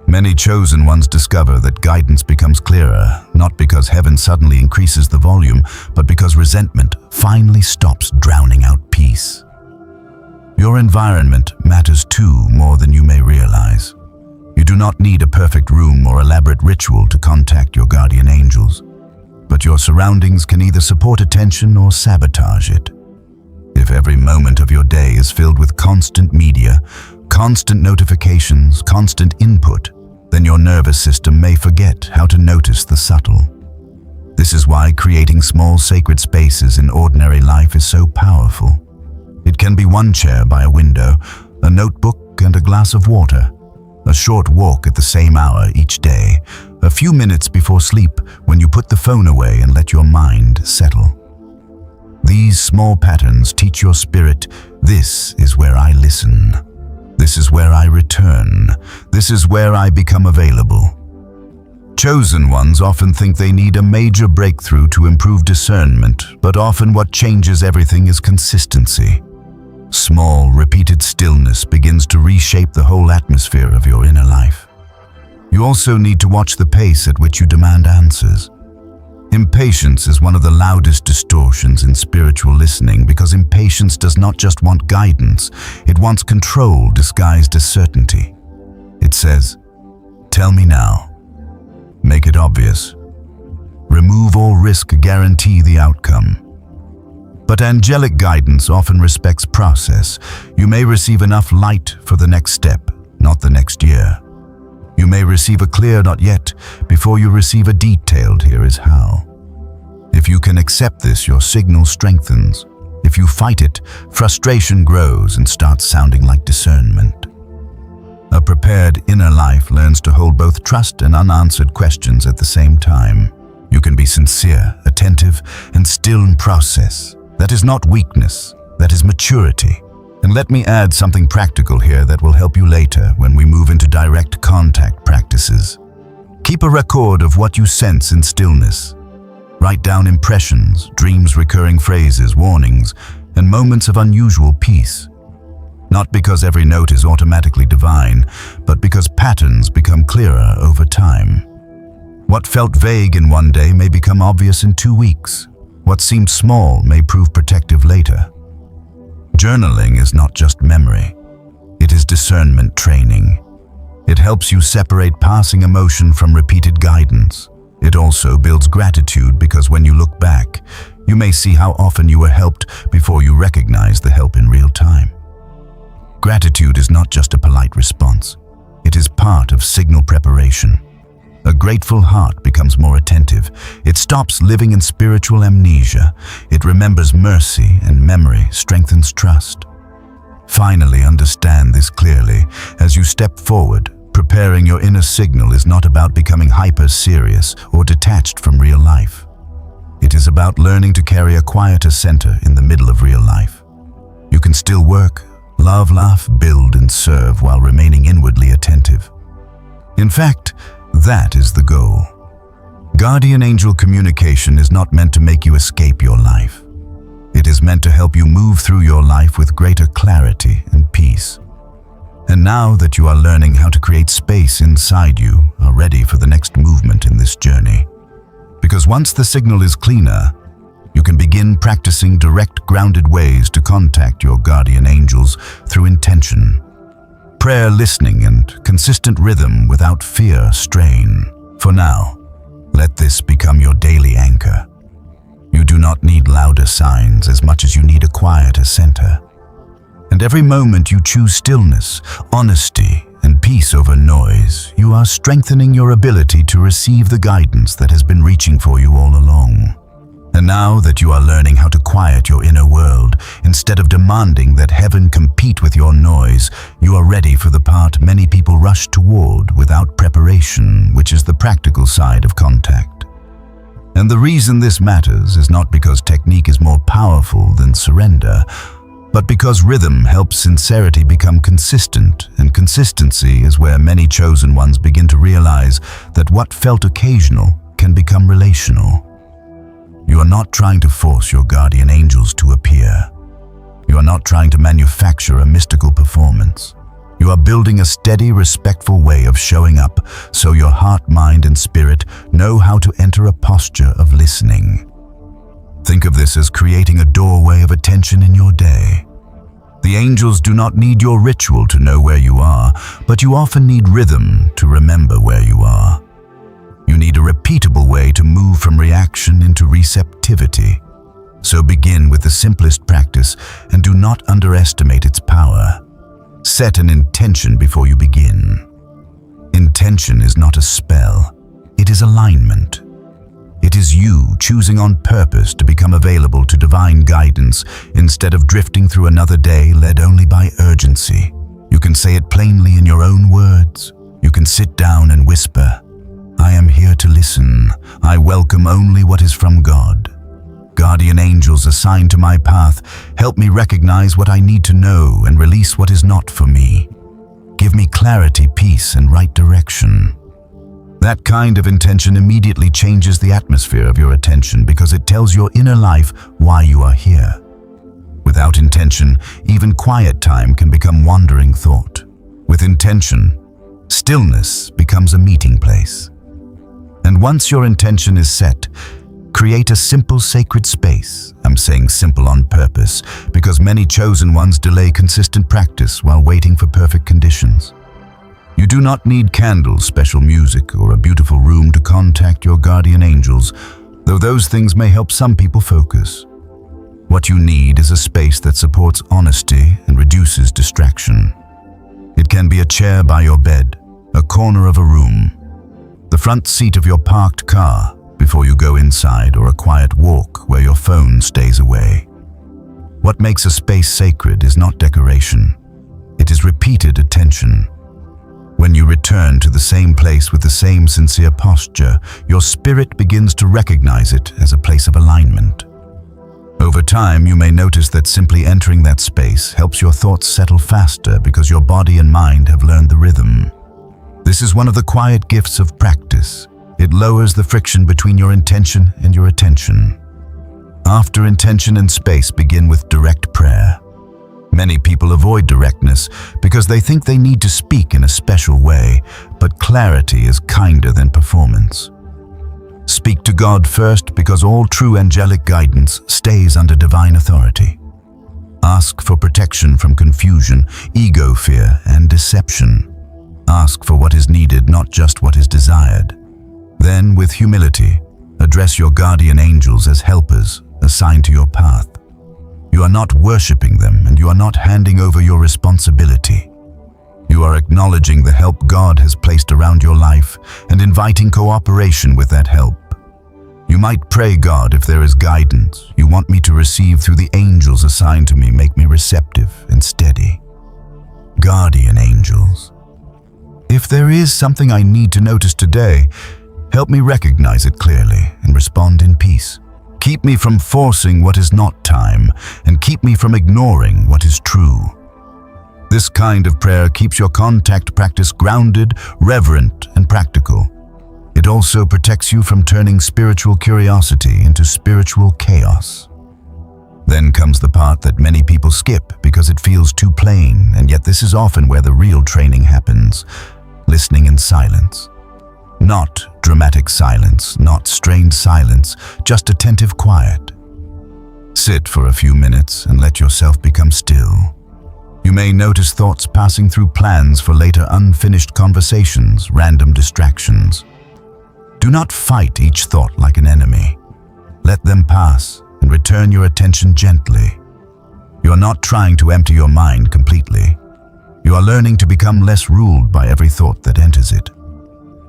Many chosen ones discover that guidance becomes clearer, not because heaven suddenly increases the volume, but because resentment finally stops drowning out peace. Your environment matters too, more than you may realize. You do not need a perfect room or elaborate ritual to contact your guardian angels, but your surroundings can either support attention or sabotage it. If every moment of your day is filled with constant media, constant notifications, constant input, then your nervous system may forget how to notice the subtle. This is why creating small sacred spaces in ordinary life is so powerful. It can be one chair by a window, a notebook and a glass of water, a short walk at the same hour each day, a few minutes before sleep when you put the phone away and let your mind settle. These small patterns teach your spirit, this is where I listen. This is where I return. This is where I become available. Chosen ones often think they need a major breakthrough to improve discernment, but often what changes everything is consistency. Small, repeated stillness begins to reshape the whole atmosphere of your inner life. You also need to watch the pace at which you demand answers. Impatience is one of the loudest distortions in spiritual listening because impatience does not just want guidance, it wants control disguised as certainty. It says, "Tell me now. Make it obvious. Remove all risk, guarantee the outcome." But angelic guidance often respects process. You may receive enough light for the next step, not the next year. You may receive a clear "not yet" before you receive a detailed "here is how." If you can accept this, your signal strengthens. If you fight it, frustration grows and starts sounding like discernment. A prepared inner life learns to hold both trust and unanswered questions at the same time. You can be sincere, attentive, and still in process. That is not weakness, that is maturity. And let me add something practical here that will help you later when we move into direct contact practices. Keep a record of what you sense in stillness. Write down impressions, dreams, recurring phrases, warnings, and moments of unusual peace. Not because every note is automatically divine, but because patterns become clearer over time. What felt vague in one day may become obvious in 2 weeks. What seemed small may prove protective later. Journaling is not just memory. It is discernment training. It helps you separate passing emotion from repeated guidance. It also builds gratitude because when you look back, you may see how often you were helped before you recognize the help in real time. Gratitude is not just a polite response. It is part of signal preparation. A grateful heart becomes more attentive. It stops living in spiritual amnesia. It remembers mercy, and memory strengthens trust. Finally, understand this clearly. As you step forward, preparing your inner signal is not about becoming hyper-serious or detached from real life. It is about learning to carry a quieter center in the middle of real life. You can still work, love, laugh, build, and serve while remaining inwardly attentive. In fact, that is the goal. Guardian angel communication is not meant to make you escape your life. It is meant to help you move through your life with greater clarity and peace. And now that you are learning how to create space inside you, are ready for the next movement in this journey. Because once the signal is cleaner, you can begin practicing direct, grounded ways to contact your guardian angels through intention. Prayer, listening, and consistent rhythm without fear, strain. For now, let this become your daily anchor. You do not need louder signs as much as you need a quieter center. And every moment you choose stillness, honesty, and peace over noise, you are strengthening your ability to receive the guidance that has been reaching for you all along. And now that you are learning how to quiet your inner world, instead of demanding that heaven compete with your noise, you are ready for the part many people rush toward without preparation, which is the practical side of contact. And the reason this matters is not because technique is more powerful than surrender, but because rhythm helps sincerity become consistent, and consistency is where many chosen ones begin to realize that what felt occasional can become relational. You are not trying to force your guardian angels to appear. You are not trying to manufacture a mystical performance. You are building a steady, respectful way of showing up so your heart, mind, and spirit know how to enter a posture of listening. Think of this as creating a doorway of attention in your day. The angels do not need your ritual to know where you are, but you often need rhythm to remember where you are. You need a repeatable way to move from reaction into receptivity. So begin with the simplest practice and do not underestimate its power. Set an intention before you begin. Intention is not a spell, it is alignment. It is you choosing on purpose to become available to divine guidance instead of drifting through another day led only by urgency. You can say it plainly in your own words. You can sit down and whisper, "I am here to listen. I welcome only what is from God. Guardian angels assigned to my path, help me recognize what I need to know and release what is not for me. Give me clarity, peace, and right direction." That kind of intention immediately changes the atmosphere of your attention because it tells your inner life why you are here. Without intention, even quiet time can become wandering thought. With intention, stillness becomes a meeting place. And once your intention is set, create a simple sacred space. I'm saying simple on purpose because many chosen ones delay consistent practice while waiting for perfect conditions. You do not need candles, special music, or a beautiful room to contact your guardian angels, though those things may help some people focus. What you need is a space that supports honesty and reduces distraction. It can be a chair by your bed, a corner of a room, the front seat of your parked car before you go inside, or a quiet walk where your phone stays away. What makes a space sacred is not decoration. It is repeated attention. When you return to the same place with the same sincere posture, your spirit begins to recognize it as a place of alignment. Over time, you may notice that simply entering that space helps your thoughts settle faster because your body and mind have learned the rhythm. This is one of the quiet gifts of practice. It lowers the friction between your intention and your attention. After intention and space, begin with direct prayer. Many people avoid directness because they think they need to speak in a special way, but clarity is kinder than performance. Speak to God first because all true angelic guidance stays under divine authority. Ask for protection from confusion, ego fear, and deception. Ask for what is needed, not just what is desired. Then, with humility, address your guardian angels as helpers assigned to your path. You are not worshipping them, and you are not handing over your responsibility. You are acknowledging the help God has placed around your life and inviting cooperation with that help. You might pray, "God, if there is guidance you want me to receive through the angels assigned to me, make me receptive and steady." Guardian angels, if there is something I need to notice today, help me recognize it clearly and respond in peace. Keep me from forcing what is not time, and keep me from ignoring what is true. This kind of prayer keeps your contact practice grounded, reverent, and practical. It also protects you from turning spiritual curiosity into spiritual chaos. Then comes the part that many people skip because it feels too plain, and yet this is often where the real training happens. Listening in silence. Not dramatic silence, not strained silence, just attentive quiet. Sit for a few minutes and let yourself become still. You may notice thoughts passing through plans for later, unfinished conversations, random distractions. Do not fight each thought like an enemy. Let them pass and return your attention gently. You are not trying to empty your mind completely. You are learning to become less ruled by every thought that enters it.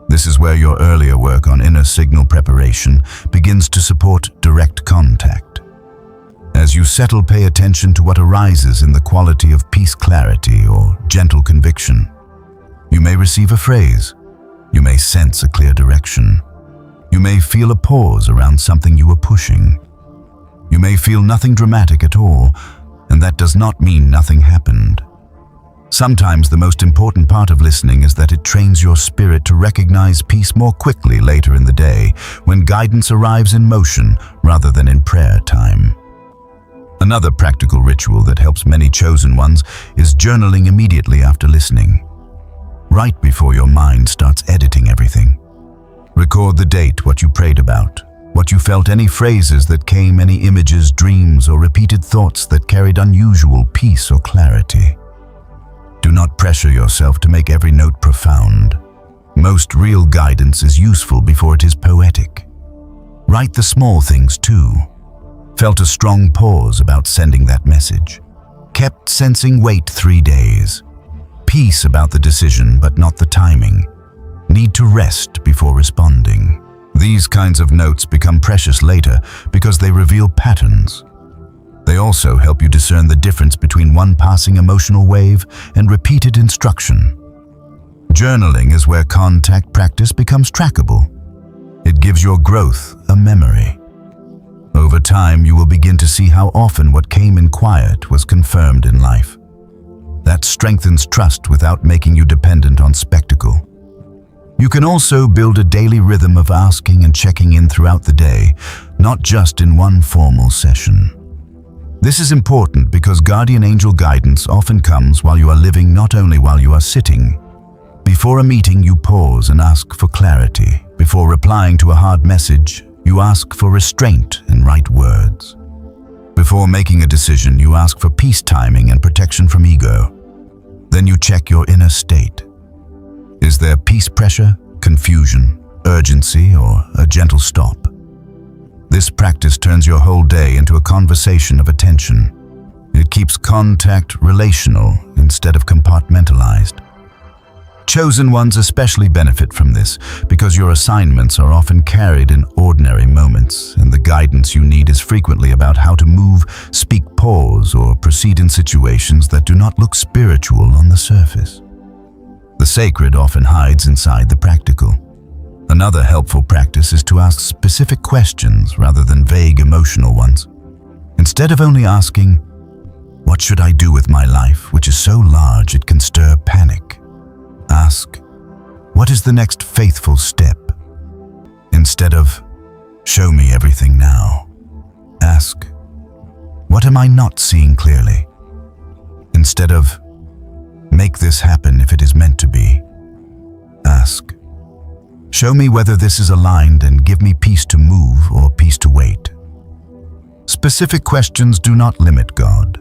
This is where your earlier work on inner signal preparation begins to support direct contact. As you settle, pay attention to what arises in the quality of peace, clarity, or gentle conviction. You may receive a phrase. You may sense a clear direction. You may feel a pause around something you were pushing. You may feel nothing dramatic at all, and that does not mean nothing happened. Sometimes the most important part of listening is that it trains your spirit to recognize peace more quickly later in the day, when guidance arrives in motion rather than in prayer time. Another practical ritual that helps many chosen ones is journaling immediately after listening. Right before your mind starts editing everything. Record the date, what you prayed about, What you felt, any phrases that came, any images, dreams, or repeated thoughts that carried unusual peace or clarity. Do not pressure yourself to make every note profound. Most real guidance is useful before it is poetic. Write the small things too. Felt a strong pause about sending that message. Kept sensing weight 3 days. Peace about the decision but not the timing. Need to rest before responding. These kinds of notes become precious later because they reveal patterns. They also help you discern the difference between one passing emotional wave and repeated instruction. Journaling is where contact practice becomes trackable. It gives your growth a memory. Over time, you will begin to see how often what came in quiet was confirmed in life. That strengthens trust without making you dependent on spectacle. You can also build a daily rhythm of asking and checking in throughout the day, not just in one formal session. This is important because guardian angel guidance often comes while you are living, not only while you are sitting. Before a meeting, you pause and ask for clarity. Before replying to a hard message, you ask for restraint and right words. Before making a decision, you ask for peace timing and protection from ego. Then you check your inner state. Is there peace pressure, confusion, urgency, or a gentle stop? This practice turns your whole day into a conversation of attention. It keeps contact relational instead of compartmentalized. Chosen ones especially benefit from this because your assignments are often carried in ordinary moments, and the guidance you need is frequently about how to move, speak, pause, or proceed in situations that do not look spiritual on the surface. The sacred often hides inside the practical. Another helpful practice is to ask specific questions rather than vague emotional ones. Instead of only asking, "What should I do with my life?" which is so large it can stir panic. Ask, "What is the next faithful step?" Instead of, "Show me everything now." Ask, "What am I not seeing clearly?" Instead of, "Make this happen if it is meant to be." Ask, "Show me whether this is aligned and give me peace to move or peace to wait." Specific questions do not limit God.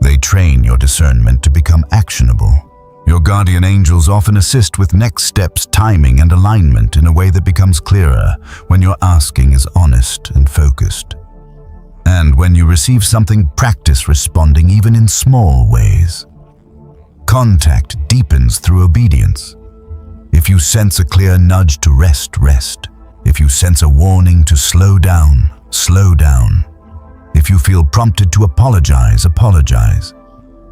They train your discernment to become actionable. Your guardian angels often assist with next steps, timing, and alignment in a way that becomes clearer when your asking is honest and focused. And when you receive something, practice responding even in small ways. Contact deepens through obedience. If you sense a clear nudge to rest, rest. If you sense a warning to slow down, slow down. If you feel prompted to apologize, apologize.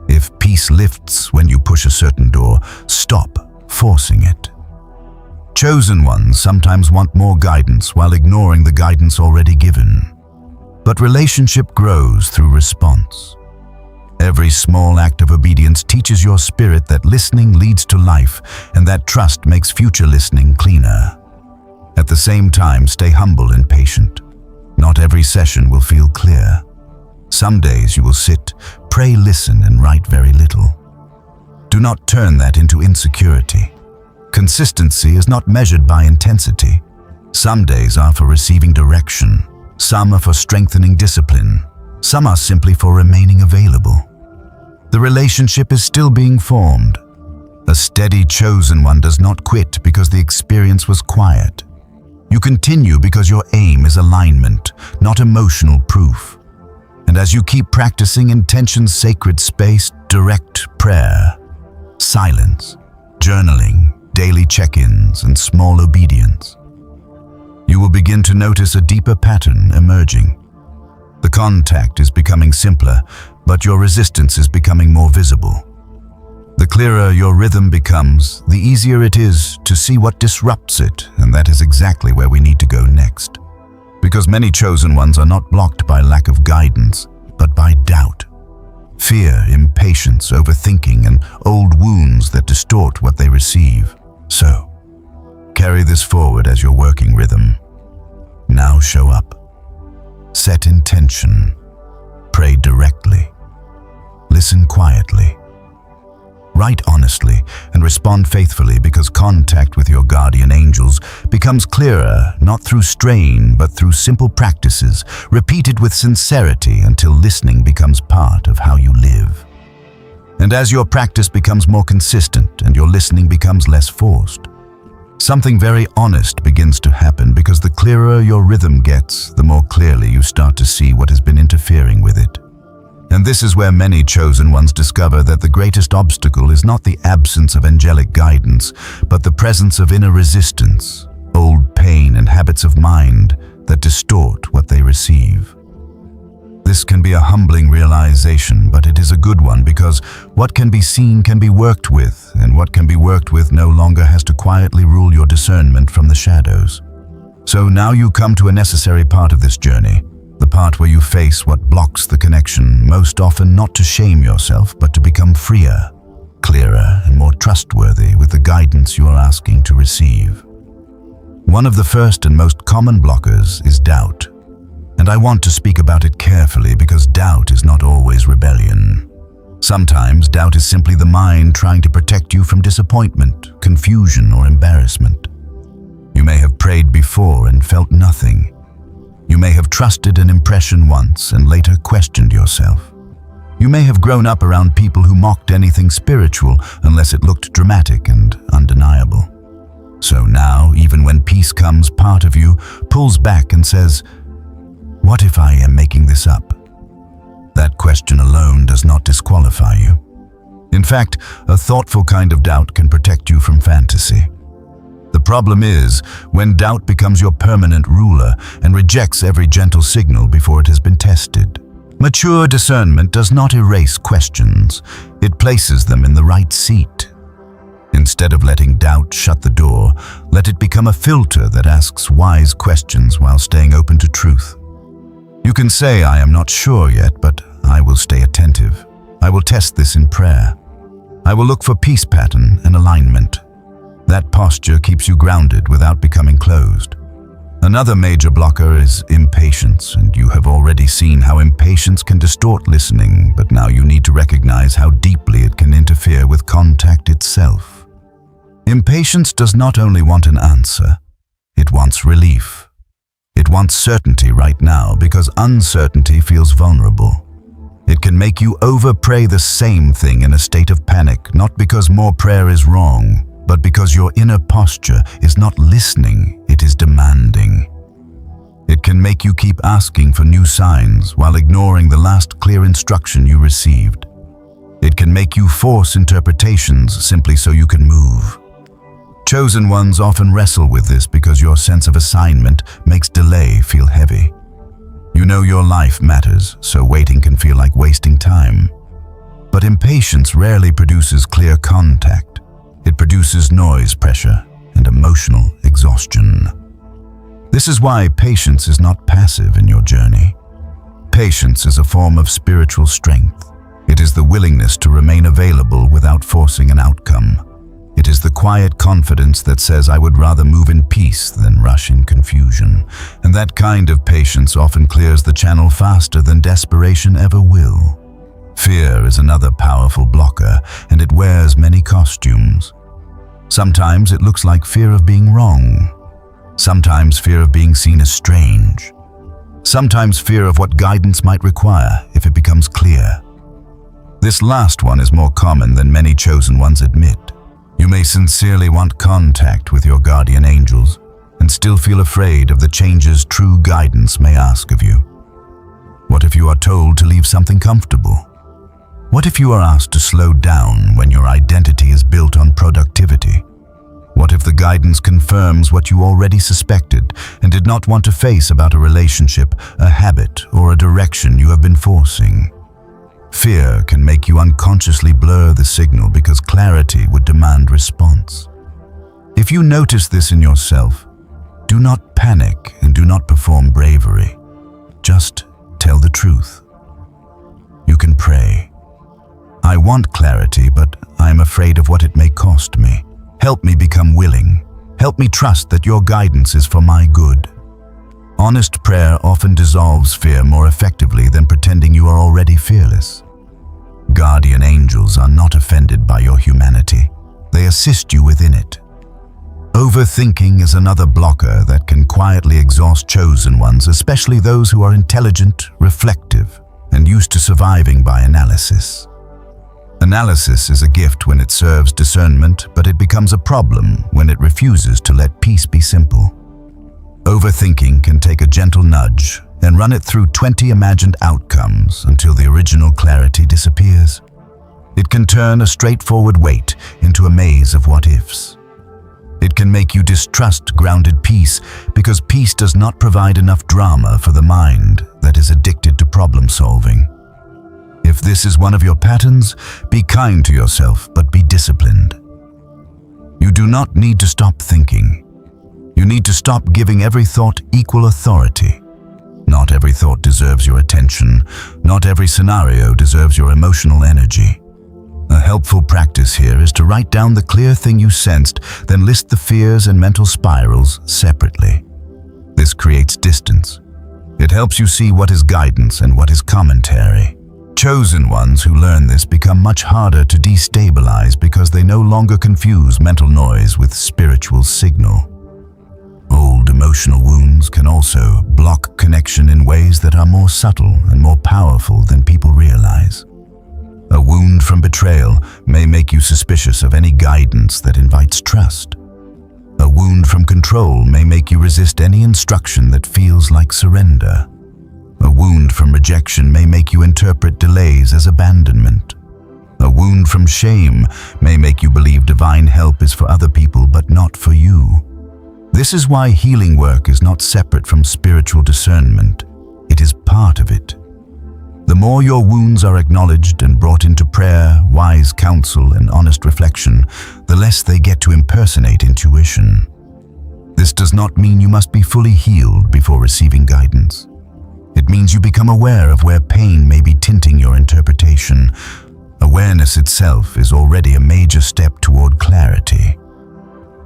If peace lifts when you push a certain door, stop forcing it. Chosen ones sometimes want more guidance while ignoring the guidance already given. But relationship grows through response. Every small act of obedience teaches your spirit that listening leads to life, and that trust makes future listening cleaner. At the same time, stay humble and patient. Not every session will feel clear. Some days you will sit, pray, listen, and write very little. Do not turn that into insecurity. Consistency is not measured by intensity. Some days are for receiving direction. Some are for strengthening discipline. Some are simply for remaining available. The relationship is still being formed. A steady chosen one does not quit because the experience was quiet. You continue because your aim is alignment, not emotional proof. And as you keep practicing intention's sacred space, direct prayer, silence, journaling, daily check-ins, and small obedience, you will begin to notice a deeper pattern emerging. The contact is becoming simpler, but your resistance is becoming more visible. The clearer your rhythm becomes, the easier it is to see what disrupts it, and that is exactly where we need to go next. Because many chosen ones are not blocked by lack of guidance, but by doubt, fear, impatience, overthinking, and old wounds that distort what they receive. So, carry this forward as your working rhythm. Now show up. Set intention. Pray directly. Listen quietly. Write honestly and respond faithfully, because contact with your guardian angels becomes clearer not through strain but through simple practices, repeated with sincerity until listening becomes part of how you live. And as your practice becomes more consistent and your listening becomes less forced, something very honest begins to happen, because the clearer your rhythm gets, the more clearly you start to see what has been interfering with it. And this is where many chosen ones discover that the greatest obstacle is not the absence of angelic guidance, but the presence of inner resistance, old pain and habits of mind that distort what they receive. This can be a humbling realization, but it is a good one, because what can be seen can be worked with, and what can be worked with no longer has to quietly rule your discernment from the shadows. So now you come to a necessary part of this journey, the part where you face what blocks the connection, most often not to shame yourself, but to become freer, clearer, and more trustworthy with the guidance you are asking to receive. One of the first and most common blockers is doubt. And I want to speak about it carefully, because doubt is not always rebellion. Sometimes doubt is simply the mind trying to protect you from disappointment, confusion, or embarrassment. You may have prayed before and felt nothing. You may have trusted an impression once and later questioned yourself. You may have grown up around people who mocked anything spiritual unless it looked dramatic and undeniable. So now, even when peace comes, part of you pulls back and says, "What if I am making this up?" That question alone does not disqualify you. In fact, a thoughtful kind of doubt can protect you from fantasy. The problem is when doubt becomes your permanent ruler and rejects every gentle signal before it has been tested. Mature discernment does not erase questions, it places them in the right seat. Instead of letting doubt shut the door, let it become a filter that asks wise questions while staying open to truth. You can say, "I am not sure yet, but I will stay attentive. I will test this in prayer. I will look for peace pattern and alignment." That posture keeps you grounded without becoming closed. Another major blocker is impatience, and you have already seen how impatience can distort listening, but now you need to recognize how deeply it can interfere with contact itself. Impatience does not only want an answer, it wants relief. It wants certainty right now, because uncertainty feels vulnerable. It can make you over-pray the same thing in a state of panic, not because more prayer is wrong, but because your inner posture is not listening, it is demanding. It can make you keep asking for new signs while ignoring the last clear instruction you received. It can make you force interpretations simply so you can move. Chosen ones often wrestle with this because your sense of assignment makes delay feel heavy. You know your life matters, so waiting can feel like wasting time. But impatience rarely produces clear contact. It produces noise, pressure, and emotional exhaustion. This is why patience is not passive in your journey. Patience is a form of spiritual strength. It is the willingness to remain available without forcing an outcome. It is the quiet confidence that says, "I would rather move in peace than rush in confusion." And that kind of patience often clears the channel faster than desperation ever will. Fear is another powerful blocker, and it wears many costumes. Sometimes it looks like fear of being wrong. Sometimes fear of being seen as strange. Sometimes fear of what guidance might require if it becomes clear. This last one is more common than many chosen ones admit. You may sincerely want contact with your guardian angels and still feel afraid of the changes true guidance may ask of you. What if you are told to leave something comfortable? What if you are asked to slow down when your identity is built on productivity? What if the guidance confirms what you already suspected and did not want to face about a relationship, a habit, or a direction you have been forcing? Fear can make you unconsciously blur the signal because clarity would demand response. If you notice this in yourself, do not panic and do not perform bravery. Just tell the truth. You can pray. "I want clarity, but I am afraid of what it may cost me. Help me become willing. Help me trust that your guidance is for my good." Honest prayer often dissolves fear more effectively than pretending you are already fearless. Guardian angels angels are not offended by your humanity. They assist you within it. Overthinking is another blocker that can quietly exhaust chosen ones, especially those who are intelligent, reflective, and used to surviving by analysis. Analysis is a gift when it serves discernment, but it becomes a problem when it refuses to let peace be simple. Overthinking can take a gentle nudge and run it through 20 imagined outcomes until the original clarity disappears. It can turn a straightforward weight into a maze of what-ifs. It can make you distrust grounded peace because peace does not provide enough drama for the mind that is addicted to problem solving. If this is one of your patterns, be kind to yourself but be disciplined. You do not need to stop thinking. You need to stop giving every thought equal authority. Not every thought deserves your attention. Not every scenario deserves your emotional energy. A helpful practice here is to write down the clear thing you sensed, then list the fears and mental spirals separately. This creates distance. It helps you see what is guidance and what is commentary. Chosen ones who learn this become much harder to destabilize because they no longer confuse mental noise with spiritual signal. Old emotional wounds can also block connection in ways that are more subtle and more powerful than people realize. A wound from betrayal may make you suspicious of any guidance that invites trust. A wound from control may make you resist any instruction that feels like surrender. A wound from rejection may make you interpret delays as abandonment. A wound from shame may make you believe divine help is for other people but not for you. This is why healing work is not separate from spiritual discernment. It is part of it. The more your wounds are acknowledged and brought into prayer, wise counsel, and honest reflection, the less they get to impersonate intuition. This does not mean you must be fully healed before receiving guidance. It means you become aware of where pain may be tinting your interpretation. Awareness itself is already a major step toward clarity.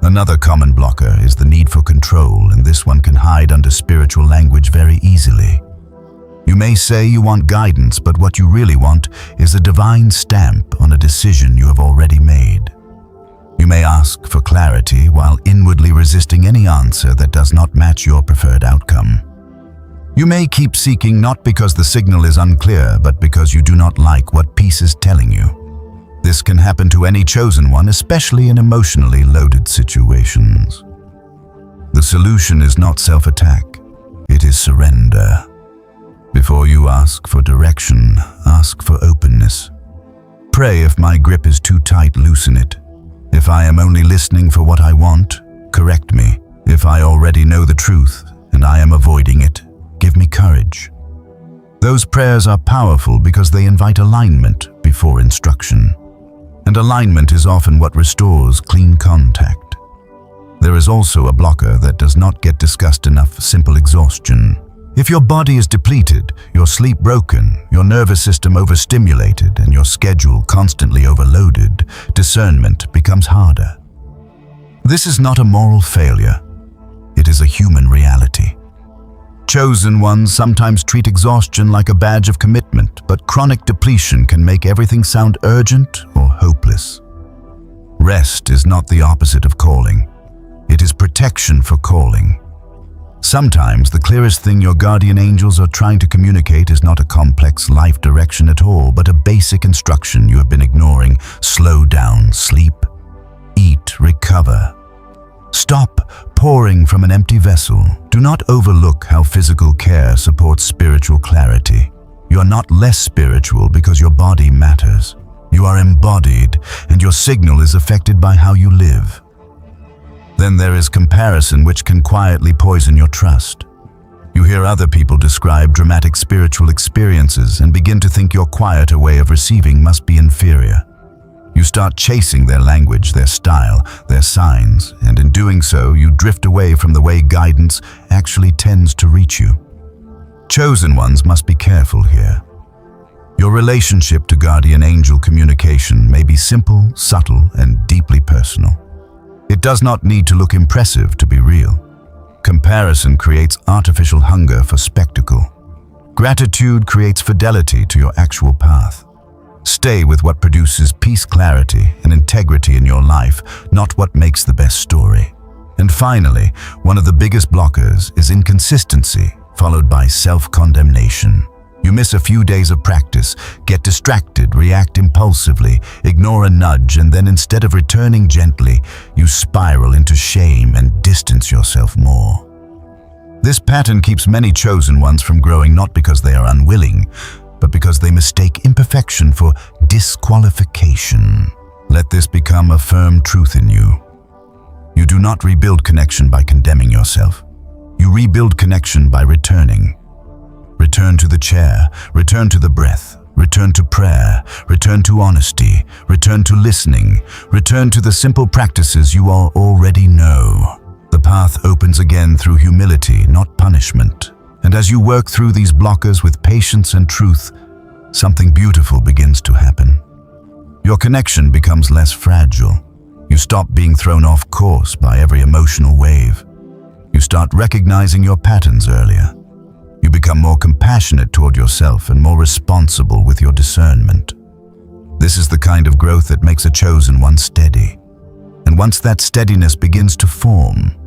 Another common blocker is the need for control, and this one can hide under spiritual language very easily. You may say you want guidance, but what you really want is a divine stamp on a decision you have already made. You may ask for clarity while inwardly resisting any answer that does not match your preferred outcome. You may keep seeking not because the signal is unclear, but because you do not like what peace is telling you. This can happen to any chosen one, especially in emotionally loaded situations. The solution is not self-attack, it is surrender. Before you ask for direction, ask for openness. Pray, if my grip is too tight, loosen it. If I am only listening for what I want, correct me. If I already know the truth and I am avoiding it, give me courage. Those prayers are powerful because they invite alignment before instruction. And alignment is often what restores clean contact. There is also a blocker that does not get discussed enough: simple exhaustion. If your body is depleted, your sleep broken, your nervous system overstimulated, and your schedule constantly overloaded, discernment becomes harder. This is not a moral failure. It is a human reality. Chosen ones sometimes treat exhaustion like a badge of commitment, but chronic depletion can make everything sound urgent or hopeless. Rest is not the opposite of calling. It is protection for calling. Sometimes the clearest thing your guardian angels are trying to communicate is not a complex life direction at all, but a basic instruction you have been ignoring: slow down, sleep, eat, recover. Stop pouring from an empty vessel. Do not overlook how physical care supports spiritual clarity. You are not less spiritual because your body matters. You are embodied, and your signal is affected by how you live. Then there is comparison, which can quietly poison your trust. You hear other people describe dramatic spiritual experiences and begin to think your quieter way of receiving must be inferior. You start chasing their language, their style, their signs, and in doing so, you drift away from the way guidance actually tends to reach you. Chosen ones must be careful here. Your relationship to guardian angel communication may be simple, subtle, and deeply personal. It does not need to look impressive to be real. Comparison creates artificial hunger for spectacle. Gratitude creates fidelity to your actual path. Stay with what produces peace, clarity, and integrity in your life, not what makes the best story. And finally, one of the biggest blockers is inconsistency, followed by self-condemnation. You miss a few days of practice, get distracted, react impulsively, ignore a nudge, and then instead of returning gently, you spiral into shame and distance yourself more. This pattern keeps many chosen ones from growing, not because they are unwilling, but because they mistake imperfection for disqualification. Let this become a firm truth in you. You do not rebuild connection by condemning yourself. You rebuild connection by returning. Return to the chair, return to the breath, return to prayer, return to honesty, return to listening, return to the simple practices you all already know. The path opens again through humility, not punishment. And as you work through these blockers with patience and truth, something beautiful begins to happen. Your connection becomes less fragile. You stop being thrown off course by every emotional wave. You start recognizing your patterns earlier. You become more compassionate toward yourself and more responsible with your discernment. This is the kind of growth that makes a chosen one steady. And once that steadiness begins to form,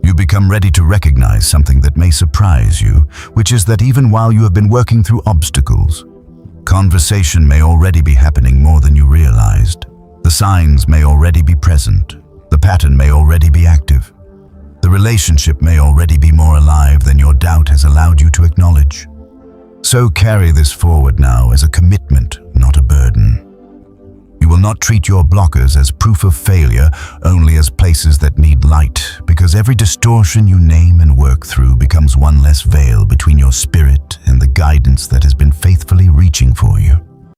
you become ready to recognize something that may surprise you, which is that even while you have been working through obstacles, conversation may already be happening more than you realized. The signs may already be present. The pattern may already be active. The relationship may already be more alive than your doubt has allowed you to acknowledge. So carry this forward now as a commitment, not a burden. You will not treat your blockers as proof of failure, only as places that need light, because every distortion you name and work through becomes one less veil between your spirit and the guidance that has been faithfully reaching for you.